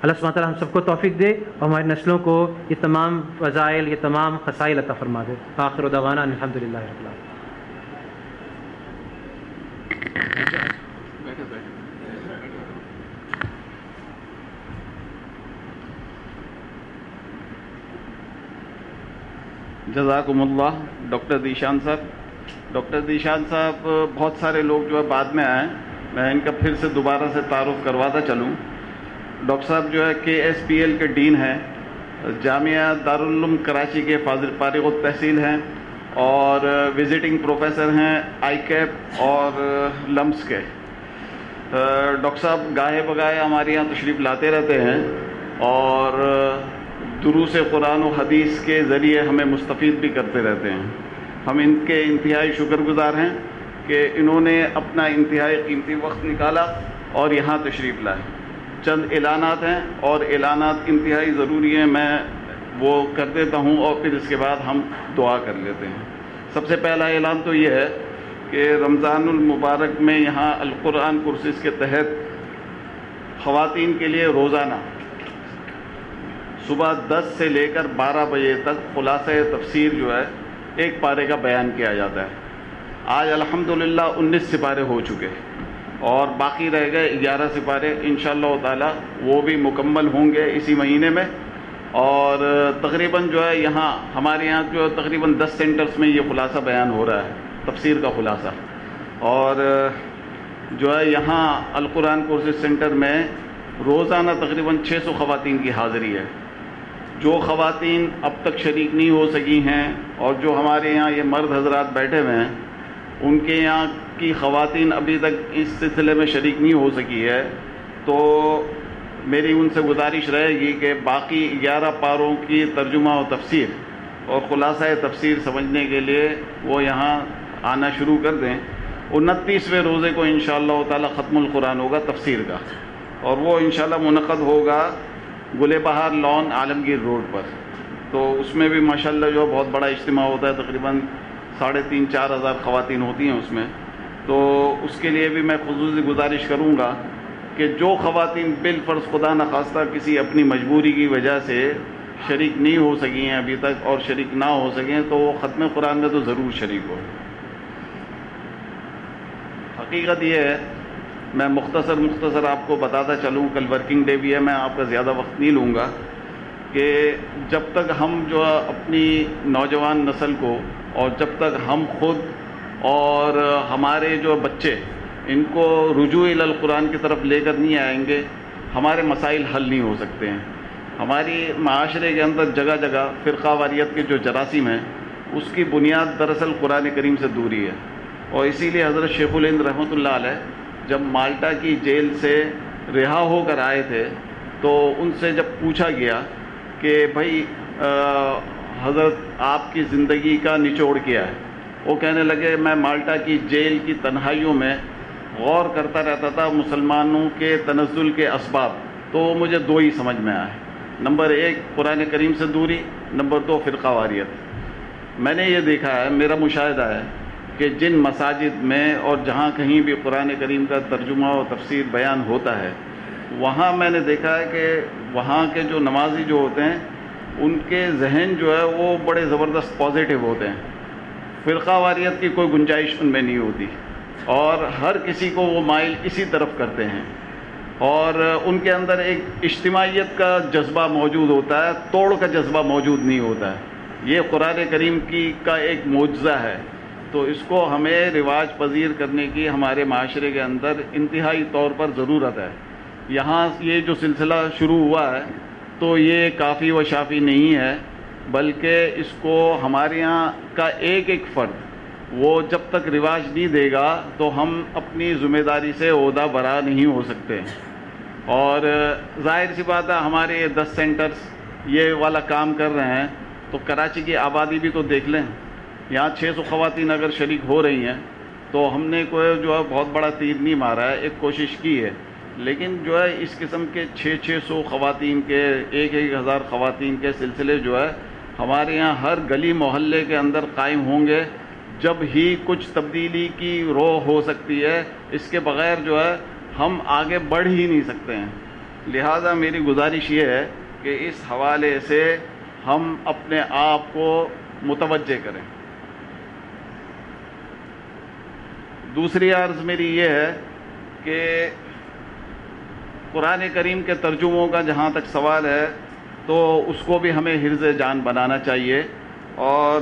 اللہ سبحانہ تعالیٰ ہم سب کو توفیق دے اور ہماری نسلوں کو یہ تمام فضائل، یہ تمام خصائل عطا فرما دے۔ آخر دعوانا الحمدللہ رب العالمین۔ جزاکم اللہ ڈاکٹر ذیشان صاحب۔ ڈاکٹر ذیشان صاحب بہت سارے لوگ جو ہے بعد میں آئے، میں ان کا پھر سے دوبارہ سے تعارف کرواتا چلوں۔ ڈاکٹر صاحب جو ہے KSPL کے ڈین ہیں، جامعہ دارالعلوم کراچی کے فارغ التحصیل ہیں اور وزٹنگ پروفیسر ہیں آئی کیپ اور لمس کے. ڈاکٹر صاحب گاہے بگاہے ہمارے یہاں تشریف لاتے رہتے ہیں اور دروس قرآن و حدیث کے ذریعے ہمیں مستفید بھی کرتے رہتے ہیں. ہم ان کے انتہائی شکر گزار ہیں کہ انہوں نے اپنا انتہائی قیمتی وقت نکالا اور یہاں تشریف لائے. چند اعلانات ہیں اور اعلانات انتہائی ضروری ہیں، میں وہ کر دیتا ہوں اور پھر اس کے بعد ہم دعا کر لیتے ہیں. سب سے پہلا اعلان تو یہ ہے کہ رمضان المبارک میں یہاں القرآن کورسز کے تحت خواتین کے لیے روزانہ صبح 10 سے لے کر 12 بجے تک خلاصہ تفسیر جو ہے ایک پارے کا بیان کیا جاتا ہے. آج الحمدللہ 19 سپارے ہو چکے اور باقی رہ گئے 11 سپارے. انشاءاللہ تعالی وہ بھی مکمل ہوں گے اسی مہینے میں. اور تقریباً جو ہے یہاں ہمارے یہاں جو ہے تقریباً 10 سینٹرز میں یہ خلاصہ بیان ہو رہا ہے، تفسیر کا خلاصہ. اور جو ہے یہاں القرآن کورسز سینٹر میں روزانہ تقریباً 600 خواتین کی حاضری ہے. جو خواتین اب تک شریک نہیں ہو سکی ہیں اور جو ہمارے یہاں یہ مرد حضرات بیٹھے ہوئے ہیں ان کے یہاں کی خواتین ابھی تک اس سلسلے میں شریک نہیں ہو سکی ہے، تو میری ان سے گزارش رہے گی کہ باقی 11 پاروں کی ترجمہ و تفسیر اور خلاصہ تفسیر سمجھنے کے لیے وہ یہاں آنا شروع کر دیں. 29ویں روزے کو انشاءاللہ تعالی ختم القرآن ہوگا تفسیر کا، اور وہ انشاءاللہ منعقد ہوگا گل بہار لان عالمگیر روڈ پر. تو اس میں بھی ماشاءاللہ جو بہت بڑا اجتماع ہوتا ہے، تقریباً 3,500-4,000 ہزار خواتین ہوتی ہیں اس میں. تو اس کے لیے بھی میں خصوصی گزارش کروں گا کہ جو خواتین بالفرض خدا نخواستہ کسی اپنی مجبوری کی وجہ سے شریک نہیں ہو سکی ہیں ابھی تک اور شریک نہ ہو سکیں تو وہ ختم قرآن میں تو ضرور شریک ہو. حقیقت یہ ہے، میں مختصر آپ کو بتاتا چلوں، کل ورکنگ ڈے بھی ہے، میں آپ کا زیادہ وقت نہیں لوں گا، کہ جب تک ہم جو اپنی نوجوان نسل کو اور جب تک ہم خود اور ہمارے جو بچے ان کو رجوع الی القرآن کی طرف لے کر نہیں آئیں گے، ہمارے مسائل حل نہیں ہو سکتے ہیں. ہماری معاشرے کے اندر جگہ جگہ فرقہ واریت کے جو جراثیم ہیں اس کی بنیاد دراصل قرآن کریم سے دوری ہے. اور اسی لیے حضرت شیخ الہند رحمۃ اللہ علیہ جب مالٹا کی جیل سے رہا ہو کر آئے تھے تو ان سے جب پوچھا گیا کہ بھائی حضرت آپ کی زندگی کا نچوڑ کیا ہے، وہ کہنے لگے میں مالٹا کی جیل کی تنہائیوں میں غور کرتا رہتا تھا مسلمانوں کے تنزل کے اسباب، تو مجھے 2 ہی سمجھ میں آئے. نمبر 1 قرآن کریم سے دوری، نمبر 2 فرقہ واریت. میں نے یہ دیکھا ہے، میرا مشاہدہ ہے کہ جن مساجد میں اور جہاں کہیں بھی قرآن کریم کا ترجمہ و تفسیر بیان ہوتا ہے وہاں میں نے دیکھا ہے کہ وہاں کے جو نمازی جو ہوتے ہیں ان کے ذہن جو ہے وہ بڑے زبردست پازیٹیو ہوتے ہیں. فرقہ واریت کی کوئی گنجائش ان میں نہیں ہوتی اور ہر کسی کو وہ مائل اسی طرف کرتے ہیں اور ان کے اندر ایک اجتماعیت کا جذبہ موجود ہوتا ہے، توڑ کا جذبہ موجود نہیں ہوتا ہے. یہ قرآن کریم کا ایک معجزہ ہے. تو اس کو ہمیں رواج پذیر کرنے کی ہمارے معاشرے کے اندر انتہائی طور پر ضرورت ہے. یہاں یہ جو سلسلہ شروع ہوا ہے تو یہ کافی و شافی نہیں ہے، بلکہ اس کو ہمارے یہاں کا ایک فرد وہ جب تک رواج نہیں دے گا تو ہم اپنی ذمہ داری سے عہدہ برا نہیں ہو سکتے. اور ظاہر سی بات ہے ہمارے 10 سینٹرز یہ والا کام کر رہے ہیں تو کراچی کی آبادی بھی تو دیکھ لیں. یہاں 600 خواتین اگر شریک ہو رہی ہیں تو ہم نے کوئی جو ہے بہت بڑا تیر نہیں مارا ہے، ایک کوشش کی ہے. لیکن جو ہے اس قسم کے 600 خواتین کے 1,000 خواتین کے سلسلے جو ہے ہمارے یہاں ہر گلی محلے کے اندر قائم ہوں گے، جب ہی کچھ تبدیلی کی روح ہو سکتی ہے. اس کے بغیر جو ہے ہم آگے بڑھ ہی نہیں سکتے ہیں. لہذا میری گزارش یہ ہے کہ اس حوالے سے ہم اپنے آپ کو متوجہ کریں. دوسری عرض میری یہ ہے کہ قرآن کریم کے ترجموں کا جہاں تک سوال ہے تو اس کو بھی ہمیں حرز جان بنانا چاہیے. اور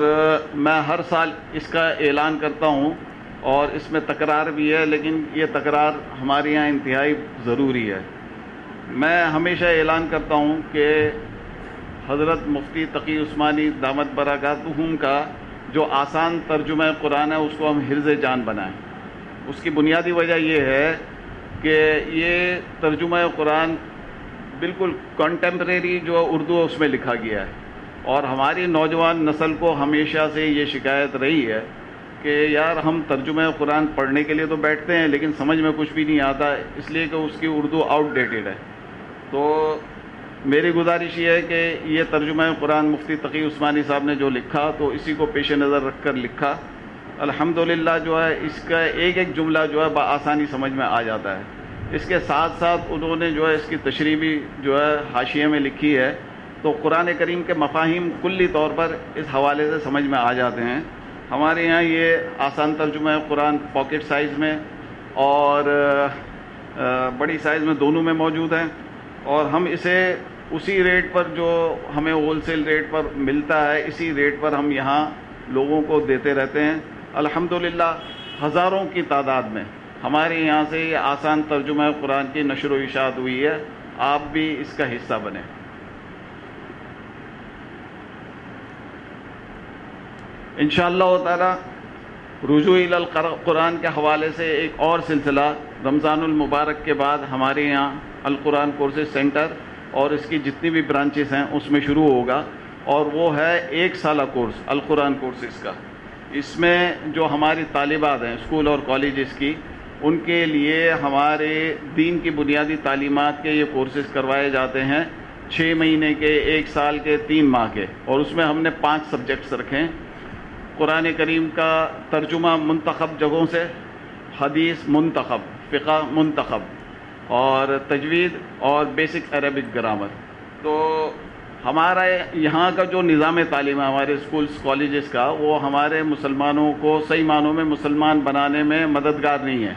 میں ہر سال اس کا اعلان کرتا ہوں اور اس میں تکرار بھی ہے، لیکن یہ تکرار ہمارے یہاں انتہائی ضروری ہے. میں ہمیشہ اعلان کرتا ہوں کہ حضرت مفتی تقی عثمانی دامت برکاتہم کا جو آسان ترجمہ قرآن ہے اس کو ہم حرز جان بنائیں. اس کی بنیادی وجہ یہ ہے کہ یہ ترجمہ قرآن بالکل کنٹمپریری جو اردو اس میں لکھا گیا ہے، اور ہماری نوجوان نسل کو ہمیشہ سے یہ شکایت رہی ہے کہ یار ہم ترجمہ قرآن پڑھنے کے لیے تو بیٹھتے ہیں لیکن سمجھ میں کچھ بھی نہیں آتا، اس لیے کہ اس کی اردو آؤٹ ڈیٹڈ ہے. تو میری گزارش یہ ہے کہ یہ ترجمہ قرآن مفتی تقی عثمانی صاحب نے جو لکھا تو اسی کو پیش نظر رکھ کر لکھا. الحمدللہ جو ہے اس کا ایک ایک جملہ جو ہے بآسانی سمجھ میں آ جاتا ہے. اس کے ساتھ ساتھ انہوں نے جو ہے اس کی تشریح بھی جو ہے حاشیے میں لکھی ہے، تو قرآن کریم کے مفاہیم کلی طور پر اس حوالے سے سمجھ میں آ جاتے ہیں. ہمارے یہاں یہ آسان ترجمہ قرآن پاکٹ سائز میں اور بڑی سائز میں دونوں میں موجود ہیں، اور ہم اسے اسی ریٹ پر جو ہمیں ہول سیل ریٹ پر ملتا ہے اسی ریٹ پر ہم یہاں لوگوں کو دیتے رہتے ہیں. الحمدللہ ہزاروں کی تعداد میں ہمارے یہاں سے یہ آسان ترجمہ قرآن کی نشر و اشاعت ہوئی ہے. آپ بھی اس کا حصہ بنیں. انشاءاللہ تعالی رجوع الی القرآن کے حوالے سے ایک اور سلسلہ رمضان المبارک کے بعد ہمارے یہاں القرآن کورسز سینٹر اور اس کی جتنی بھی برانچز ہیں اس میں شروع ہوگا، اور وہ ہے 1 سالہ کورس القرآن کورسز کا. اس میں جو ہماری طالبات ہیں اسکول اور کالجز کی، ان کے لیے ہمارے دین کی بنیادی تعلیمات کے یہ کورسز کروائے جاتے ہیں 6 مہینے کے، 1 سال کے، 3 ماہ کے، اور اس میں ہم نے 5 سبجیکٹس رکھے ہیں. قرآن کریم کا ترجمہ منتخب جگہوں سے، حدیث منتخب، فقہ منتخب، اور تجوید اور بیسک عربک گرامر. تو ہمارا یہاں کا جو نظام تعلیم ہے ہمارے اسکولز کالجز کا، وہ ہمارے مسلمانوں کو صحیح معنوں میں مسلمان بنانے میں مددگار نہیں ہے.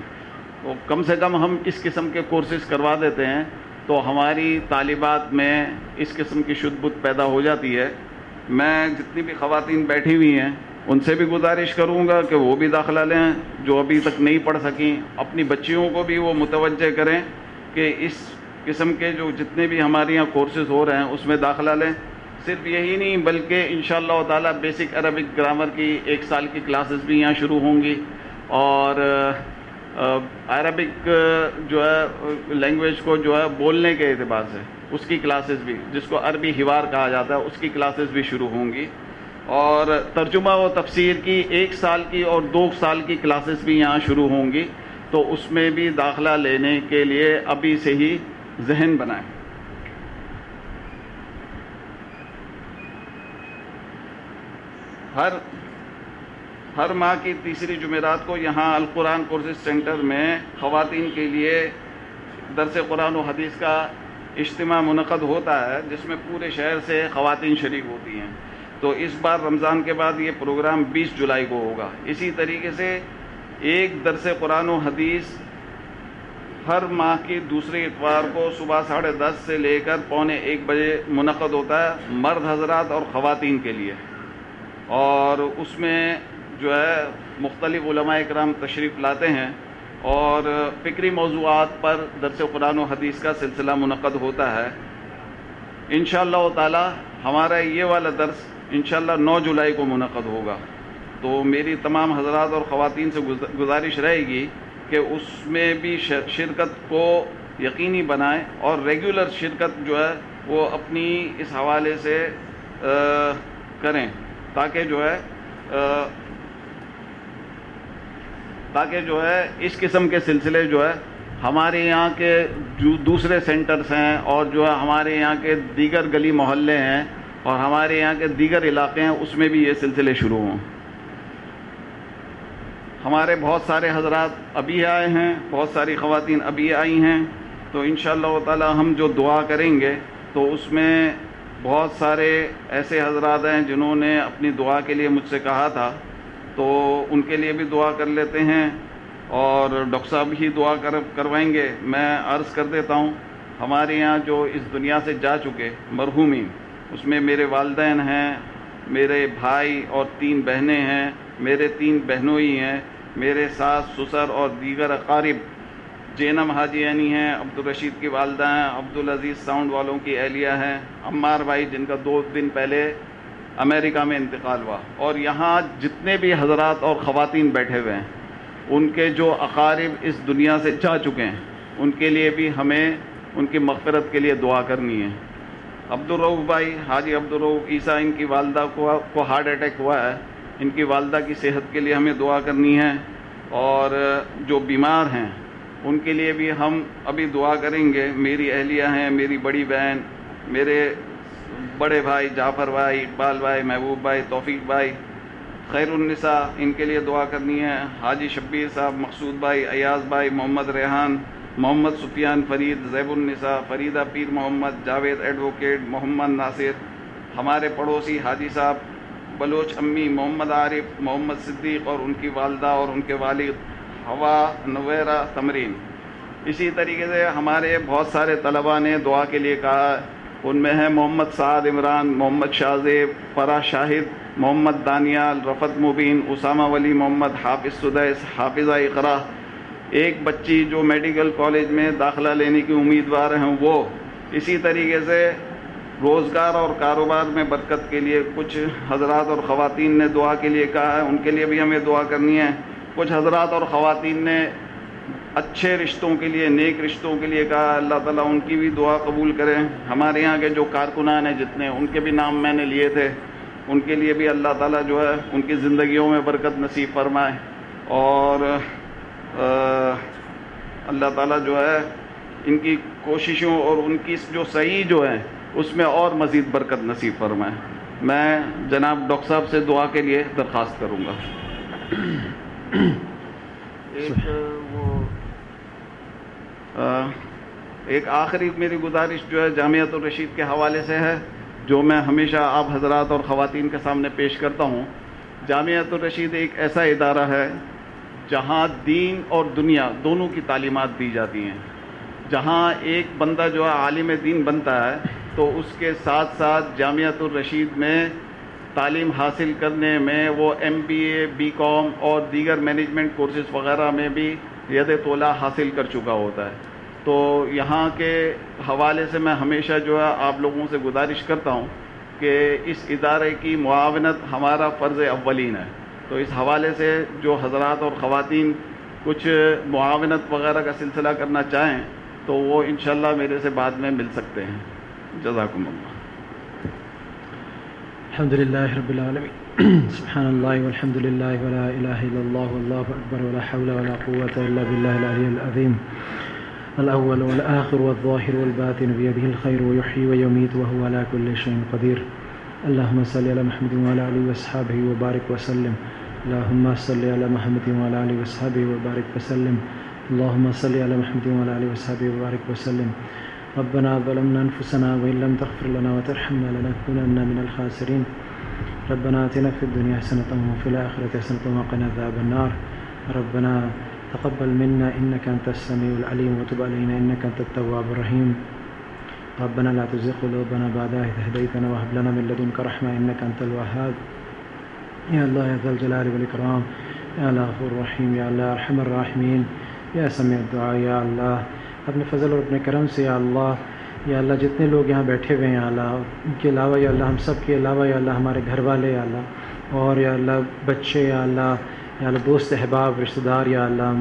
تو کم سے کم ہم اس قسم کے کورسز کروا دیتے ہیں تو ہماری طالبات میں اس قسم کی شدھ بت پیدا ہو جاتی ہے. میں جتنی بھی خواتین بیٹھی ہوئی ہیں ان سے بھی گزارش کروں گا کہ وہ بھی داخلہ لیں، جو ابھی تک نہیں پڑھ سکیں. اپنی بچیوں کو بھی وہ متوجہ کریں کہ اس قسم کے جو جتنے بھی ہمارے یہاں کورسز ہو رہے ہیں اس میں داخلہ لیں. صرف یہی نہیں بلکہ انشاءاللہ تعالی بیسک عربک گرامر کی 1 سال کی کلاسز بھی یہاں شروع ہوں گی، اور عربک جو ہے لینگویج کو جو ہے بولنے کے اعتبار سے اس کی کلاسز بھی، جس کو عربی حوار کہا جاتا ہے، اس کی کلاسز بھی شروع ہوں گی. اور ترجمہ و تفسیر کی 1 سال کی اور 2 سال کی کلاسز بھی یہاں شروع ہوں گی. تو اس میں بھی داخلہ لینے کے لیے ابھی سے ہی ذہن بنائیں. ہر ماہ کی تیسری جمعرات کو یہاں القرآن کورسز سینٹر میں خواتین کے لیے درس قرآن و حدیث کا اجتماع منعقد ہوتا ہے، جس میں پورے شہر سے خواتین شریک ہوتی ہیں. تو اس بار رمضان کے بعد یہ پروگرام 20 جولائی کو ہوگا. اسی طریقے سے ایک درس قرآن و حدیث ہر ماہ کی دوسرے اتوار کو صبح 10:30 سے لے کر 12:45 بجے منعقد ہوتا ہے، مرد حضرات اور خواتین کے لیے. اور اس میں جو ہے مختلف علماء اکرام تشریف لاتے ہیں اور فکری موضوعات پر درس قرآن و حدیث کا سلسلہ منعقد ہوتا ہے. انشاءاللہ تعالی ہمارا یہ والا درس انشاءاللہ 9 جولائی کو منعقد ہوگا. تو میری تمام حضرات اور خواتین سے گزارش رہے گی کہ اس میں بھی شرکت کو یقینی بنائیں، اور ریگولر شرکت جو ہے وہ اپنی اس حوالے سے کریں، تاکہ جو ہے اس قسم کے سلسلے جو ہے ہمارے یہاں کے جو دوسرے سینٹرز ہیں اور جو ہے ہمارے یہاں کے دیگر گلی محلے ہیں اور ہمارے یہاں کے دیگر علاقے ہیں اس میں بھی یہ سلسلے شروع ہوں. ہمارے بہت سارے حضرات ابھی آئے ہیں، بہت ساری خواتین ابھی آئی ہیں. تو انشاءاللہ تعالی ہم جو دعا کریں گے تو اس میں بہت سارے ایسے حضرات ہیں جنہوں نے اپنی دعا کے لیے مجھ سے کہا تھا، تو ان کے لیے بھی دعا کر لیتے ہیں، اور ڈاکٹر صاحب ہی دعا کروائیں گے. میں عرض کر دیتا ہوں، ہمارے یہاں جو اس دنیا سے جا چکے مرحومین، اس میں میرے والدین ہیں، میرے بھائی اور 3 بہنیں ہیں، میرے 3 بہنوئی ہیں، میرے ساس سسر اور دیگر اقارب، جینم حاجیانی ہیں، عبدالرشید کی والدہ ہیں، عبدالعزیز ساؤنڈ والوں کی اہلیہ ہیں، عمار بھائی جن کا 2 دن پہلے امریکہ میں انتقال ہوا، اور یہاں جتنے بھی حضرات اور خواتین بیٹھے ہوئے ہیں ان کے جو اقارب اس دنیا سے جا چکے ہیں ان کے لیے بھی ہمیں ان کی مغفرت کے لیے دعا کرنی ہے۔ عبدالرؤف بھائی، حاجی عبدالرؤف عیسیٰ، ان کی والدہ کو ہارٹ اٹیک ہوا ہے، ان کی والدہ کی صحت کے لیے ہمیں دعا کرنی ہے، اور جو بیمار ہیں ان کے لیے بھی ہم ابھی دعا کریں گے۔ میری اہلیہ ہیں، میری بڑی بہن، میرے بڑے بھائی جعفر بھائی، اقبال بھائی، محبوب بھائی، توفیق بھائی، خیر النساء، ان کے لیے دعا کرنی ہے۔ حاجی شبیر صاحب، مقصود بھائی، ایاز بھائی، محمد ریحان، محمد سفیان فرید، زیب النساء، فریدہ پیر محمد، جاوید ایڈوکیٹ، محمد ناصر، ہمارے پڑوسی حاجی صاحب بلوچ امی، محمد عارف، محمد صدیق اور ان کی والدہ اور ان کے والد، ہوا نویرہ تمرین۔ اسی طریقے سے ہمارے بہت سارے طلباء نے دعا کے لیے کہا، ان میں ہیں محمد سعد عمران، محمد شاہزیب، فرح شاہد، محمد دانیال، رفت مبین، اسامہ ولی محمد، حافظ سدیس، حافظہ اقرا، ایک بچی جو میڈیکل کالج میں داخلہ لینے کی امیدوار ہیں وہ۔ اسی طریقے سے روزگار اور کاروبار میں برکت کے لیے کچھ حضرات اور خواتین نے دعا کے لیے کہا ہے، ان کے لیے بھی ہمیں دعا کرنی ہے۔ کچھ حضرات اور خواتین نے اچھے رشتوں کے لیے، نیک رشتوں کے لیے کہا، اللہ تعالیٰ ان کی بھی دعا قبول کرے۔ ہمارے یہاں کے جو کارکنان ہیں جتنے، ان کے بھی نام میں نے لیے تھے، ان کے لیے بھی اللہ تعالیٰ جو ہے ان کی زندگیوں میں برکت نصیب فرمائے، اور اللہ تعالیٰ جو ہے ان کی کوششوں اور ان کی جو صحیح جو ہے اس میں اور مزید برکت نصیب فرمائے۔ میں جناب ڈاکٹر صاحب سے دعا کے لیے درخواست کروں گا۔ ایک آخری میری گزارش جو ہے جامعۃ الرشید کے حوالے سے ہے، جو میں ہمیشہ آپ حضرات اور خواتین کے سامنے پیش کرتا ہوں۔ جامعۃ الرشید ایک ایسا ادارہ ہے جہاں دین اور دنیا دونوں کی تعلیمات دی جاتی ہیں۔ جہاں ایک بندہ جو ہے عالم دین بنتا ہے تو اس کے ساتھ ساتھ جامعۃ الرشید میں تعلیم حاصل کرنے میں وہ MBA، BCom اور دیگر مینجمنٹ کورسز وغیرہ میں بھی ید طولہ حاصل کر چکا ہوتا ہے۔ تو یہاں کے حوالے سے میں ہمیشہ جو ہے آپ لوگوں سے گزارش کرتا ہوں کہ اس ادارے کی معاونت ہمارا فرض اولین ہے۔ تو اس حوالے سے جو حضرات اور خواتین کچھ معاونت وغیرہ کا سلسلہ کرنا چاہیں تو وہ انشاءاللہ میرے سے بعد میں مل سکتے ہیں۔ جزاکم اللہ۔ الحمد للہ رب العالمین، سبحان اللہ والحمد للہ ولا الہ الا اللہ واللہ اکبر ولا حول ولا قوة الا باللہ العلی العظیم، الاول والآخر والظاہر والباطن بیدہ الخیر ویحیی ویمیت وہو علی کل شیء قدیر۔ اللہم صلی علی محمد وعلی آلہ وصحبہ وبارک وسلم۔ اللہم صلی علی محمد وعلی آلہ وصحبہ وبارک وسلم۔ اللہم صلی علی محمد وعلی آلہ وصحبہ وبارک وسلم۔ ربنا ظلمنا انفسنا وان لم تغفر لنا وترحمنا لنكونن من الخاسرين۔ ربنا آتنا في الدنيا حسنة وفي الآخرة حسنة وقنا عذاب النار۔ ربنا تقبل منا انك انت السميع العليم وتب علينا انك انت التواب الرحيم۔ ربنا لا تزغ قلوبنا بعد إذ هديتنا وهب لنا من لدنك رحمة انك انت الوهاب۔ يا الله يا ذا الجلال والاكرام، يا الله غفور رحيم، يا الله ارحم الراحمين، يا سميع الدعاء، یا اللہ اپنے فضل اور اپنے کرم سے یا اللہ جتنے لوگ یہاں بیٹھے ہوئے ہیں یا اللہ، ان کے علاوہ یا اللہ ہم سب کے علاوہ یا اللہ ہمارے گھر والے یا اللہ، اور یا اللہ بچے یا اللہ دوست احباب رشتہ دار یا اللہ،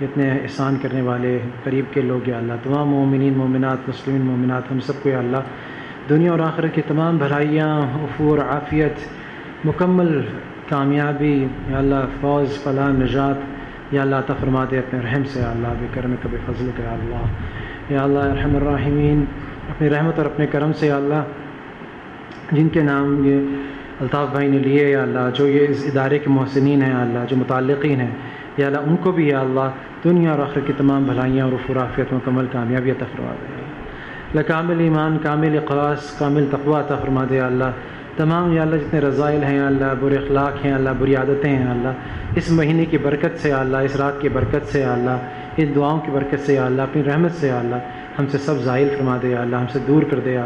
جتنے احسان کرنے والے قریب کے لوگ یا اللہ، تمام مومنین مومنات مسلمین مومنات ہم سب کو یا اللہ دنیا اور آخرت کی تمام بھلائیاں، عفو، عافیت، مکمل کامیابی یا اللہ، فوز، فلاح، نجات یا اللہ عطا فرما دے اپنے رحم سے یا اللہ، بے کرم کا بے فضل کا یا اللہ ارحم الراحمین، اپنی رحمت اور اپنے کرم سے یا اللہ جن کے نام یہ الطاف بھائی نے لیے یا اللہ، جو یہ اس ادارے کے محسنین ہیں یا اللہ، جو متعلقین ہیں یا اللہ، ان کو بھی یا اللہ دنیا اور آخرت کی تمام بھلائیاں اور عفو، عافیت، مکمل کامیابی عطا فرما دے یا اللہ، کامل ایمان، کامل اخلاص، کامل تقویٰ عطا فرما دے یا اللہ، تمام یا اللہ جتنے رذائل ہیں یا اللہ، برے اخلاق ہیں یا اللہ، بری عادتیں ہیں یا اللہ، اس مہینے کی برکت سے یا اللہ، اس رات کی برکت سے یا اللہ، ان دعاؤں کی برکت سے یا اللہ، اپنی رحمت سے یا اللہ ہم سے سب زائل فرما دے یا اللہ، ہم سے دور کر دے یا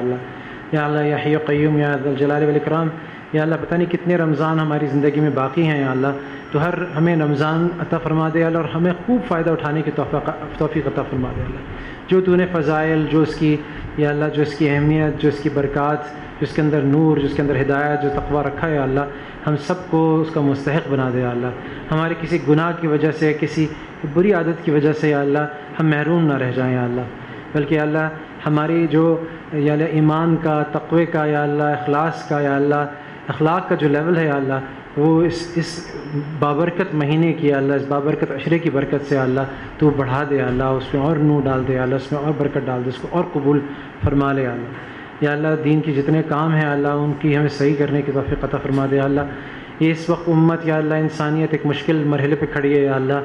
اللہ یا حی قیوم یا ذا الجلال والاکرام، یا اللہ پتہ نہیں کتنے رمضان ہماری زندگی میں باقی ہیں یا اللہ، تو ہمیں رمضان عطا فرما دے اللہ، اور ہمیں خوب فائدہ اٹھانے کی توفیق عطا فرما دے اللہ۔ جو تو نے فضائل، جو اس کی یا اللہ جو اس کی اہمیت، جو اس کی برکات، جو اس کے اندر نور، جو اس کے اندر ہدایت، جو تقویٰ رکھا ہے اللہ، ہم سب کو اس کا مستحق بنا دے اللہ۔ ہمارے کسی گناہ کی وجہ سے، کسی بری عادت کی وجہ سے یا اللہ ہم محروم نہ رہ جائیں یا اللہ، بلکہ یا اللہ ہماری جو یا اللہ ایمان کا، تقوی کا یا اللہ، اخلاص کا یا اللہ، اخلاق کا جو لیول ہے یا اللہ، وہ اس بابرکت مہینے کی یا اللہ، اس بابرکت عشرے کی برکت سے یا اللہ تو بڑھا دے یا اللہ، اس میں اور نور ڈال دے یا اللہ، اس میں اور برکت ڈال دے، اس کو اور قبول فرما لے یا اللہ۔ یا اللہ دین کی جتنے کام ہیں اللہ ان کی ہمیں صحیح کرنے کی توفیق عطا فرما دے یا اللہ۔ یہ اس وقت امت یا اللہ انسانیت ایک مشکل مرحلے پہ کھڑی ہے یا اللہ،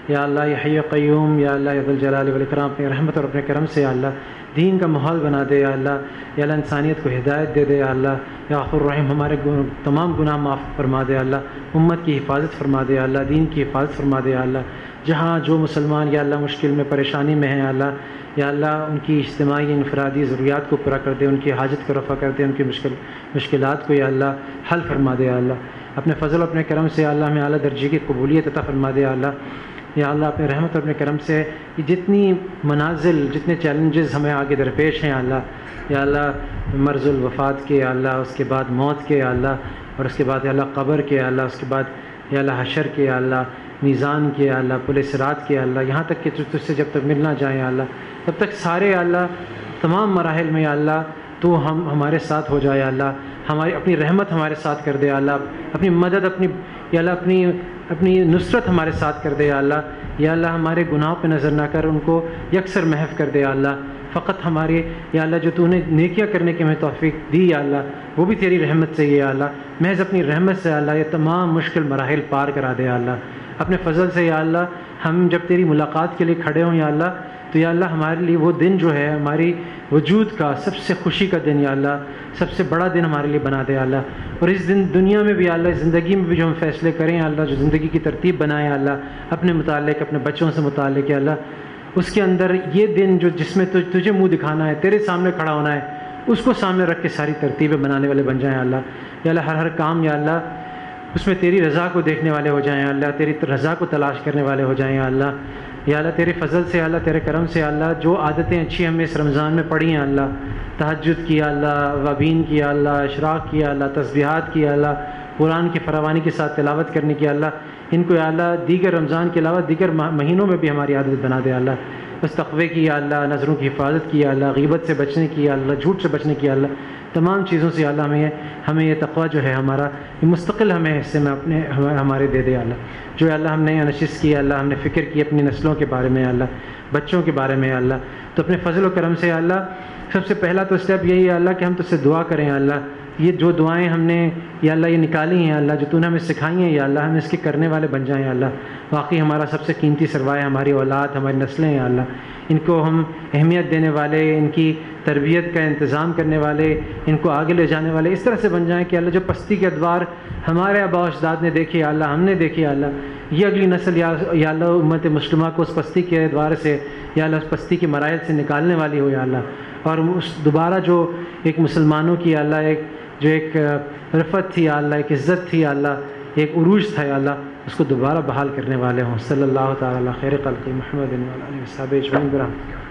یا اللہ یا حی قیوم یا اللہ یا ذو الجلال والاکرام اپنی رحمت اور اپنے کرم سے یا اللہ دین کا ماحول بنا دے یا اللہ، یا اللہ انسانیت کو ہدایت دے دے یا اللہ، یا غفور رحیم ہمارے تمام گناہ معاف فرما دے یا اللہ، امت کی حفاظت فرما دے یا اللہ، دین کی حفاظت فرما دے یا اللہ۔ جہاں جو مسلمان یا اللہ مشکل میں، پریشانی میں ہیں یا اللہ، یا اللہ ان کی اجتماعی انفرادی ضروریات کو پورا کر دے، ان کی حاجت کو رفع کر دے، ان کی مشکلات کو یا اللہ حل فرما دے یا اللہ۔ اپنے فضل و اپنے کرم سے یا اللہ ہمیں اعلیٰ درجے کی قبولیت عطا فرما دے یا اللہ۔ یا اللہ اپنے رحمت اور اپنے کرم سے یہ جتنی منازل، جتنے چیلنجز ہمیں آگے درپیش ہیں یا اللہ مرض الوفات کے یا اللہ، اس کے بعد موت کے یا اللہ، اور اس کے بعد یا اللہ قبر کے یا اللہ، اس کے بعد یا اللہ حشر کے یا اللہ، میزان کے یا اللہ، پل صراط کے یا اللہ، یہاں تک کہ تجھ سے جب تک ملنا جائیں یا اللہ، تب تک سارے یا اللہ تمام مراحل میں یا اللہ تو ہمارے ساتھ ہو جائے یا اللہ، ہماری اپنی رحمت ہمارے ساتھ کر دے یا اللہ، اپنی مدد اپنی یا اللہ اپنی نصرت ہمارے ساتھ کر دے یا اللہ، یا اللہ ہمارے گناہوں پہ نظر نہ کر، ان کو یکسر محو کر دے یا اللہ۔ فقط ہمارے یا اللہ جو تو نے نیکیاں کرنے کی ہمیں توفیق دی یا اللہ، وہ بھی تیری رحمت سے یا اللہ، محض اپنی رحمت سے یا اللہ یہ تمام مشکل مراحل پار کرا دے یا اللہ، اپنے فضل سے یا اللہ ہم جب تیری ملاقات کے لیے کھڑے ہوں یا اللہ، تو یا اللہ ہمارے لیے وہ دن جو ہے ہماری وجود کا سب سے خوشی کا دن یا اللہ، سب سے بڑا دن ہمارے لیے بنا دے یا اللہ۔ اور اس دن دنیا میں بھی یا اللہ، زندگی میں بھی جو ہم فیصلے کریں یا اللہ، جو زندگی کی ترتیب بنائیں یا اللہ اپنے متعلق، اپنے بچوں سے متعلق یا اللہ، اس کے اندر یہ دن جو جس میں تجھے منہ دکھانا ہے، تیرے سامنے کھڑا ہونا ہے، اس کو سامنے رکھ کے ساری ترتیبیں بنانے والے بن جائیں یا اللہ۔ یا اللہ ہر کام یا اللہ اس میں تیری رضا کو دیکھنے والے ہو جائیں یا اللہ، تیری رضا کو تلاش کرنے والے ہو جائیں یا اللہ۔ یا اللہ تیرے فضل سے یا اللہ، تیرے کرم سے یا اللہ جو عادتیں اچھی ہمیں اس رمضان میں پڑھی ہیں اللہ، تہجد کی یا اللہ، اوابین کی یا اللہ، اشراق کی یا اللہ، تسبیحات کی یا اللہ، قرآن کی فراوانی کے ساتھ تلاوت کرنے کی یا اللہ، ان کو یا اللہ دیگر رمضان کے علاوہ دیگر مہینوں میں بھی ہماری عادت بنا دے یا اللہ۔ بس تقوی کی یا اللہ، نظروں کی حفاظت کی یا اللہ، غیبت سے بچنے کی یا اللہ، جھوٹ سے بچنے کی یا اللہ، تمام چیزوں سے یا اللہ ہمیں یہ تقوی جو ہے ہمارا یہ مستقل ہمیں حصے میں اپنے ہمارے دے دے یا اللہ۔ جو اللہ ہم نے نشست کی یا اللہ، ہم نے فکر کی اپنی نسلوں کے بارے میں یا اللہ، بچوں کے بارے میں یا اللہ، تو اپنے فضل و کرم سے یا اللہ سب سے پہلا تو اسٹیپ یہی ہے اللہ کہ ہم تجھ سے دعا کریں یا اللہ، یہ جو دعائیں ہم نے یا اللہ یہ نکالی ہیں یا اللہ، جو تو نے ہمیں سکھائی ہیں یا اللہ، ہم اس کے کرنے والے بن جائیں یا اللہ۔ واقعی ہمارا سب سے قیمتی سرمایہ ہماری اولاد، ہماری نسلیں یا اللہ، ان کو ہم اہمیت دینے والے، ان کی تربیت کا انتظام کرنے والے، ان کو آگے لے جانے والے اس طرح سے بن جائیں کہ اللہ جو پستی کے ادوار ہمارے آباء و اجداد نے دیکھے یا اللہ، ہم نے دیکھے یا اللہ، یہ اگلی نسل یا اللہ امت مسلمہ کو اس پستی کے ادوار سے یا اللہ اس پستی کے مراحل سے نکالنے والی ہو یا اللہ، اور اس دوبارہ جو ایک مسلمانوں کی یا اللہ ایک رفت تھی یا اللہ، ایک عزت تھی یا اللہ، ایک عروج تھا یا اللہ، اس کو دوبارہ بحال کرنے والے ہوں۔ صلی اللہ تعالیٰ علی خیر خلق محمد و علی آلہ و صحبہ اجمعین برحمتک۔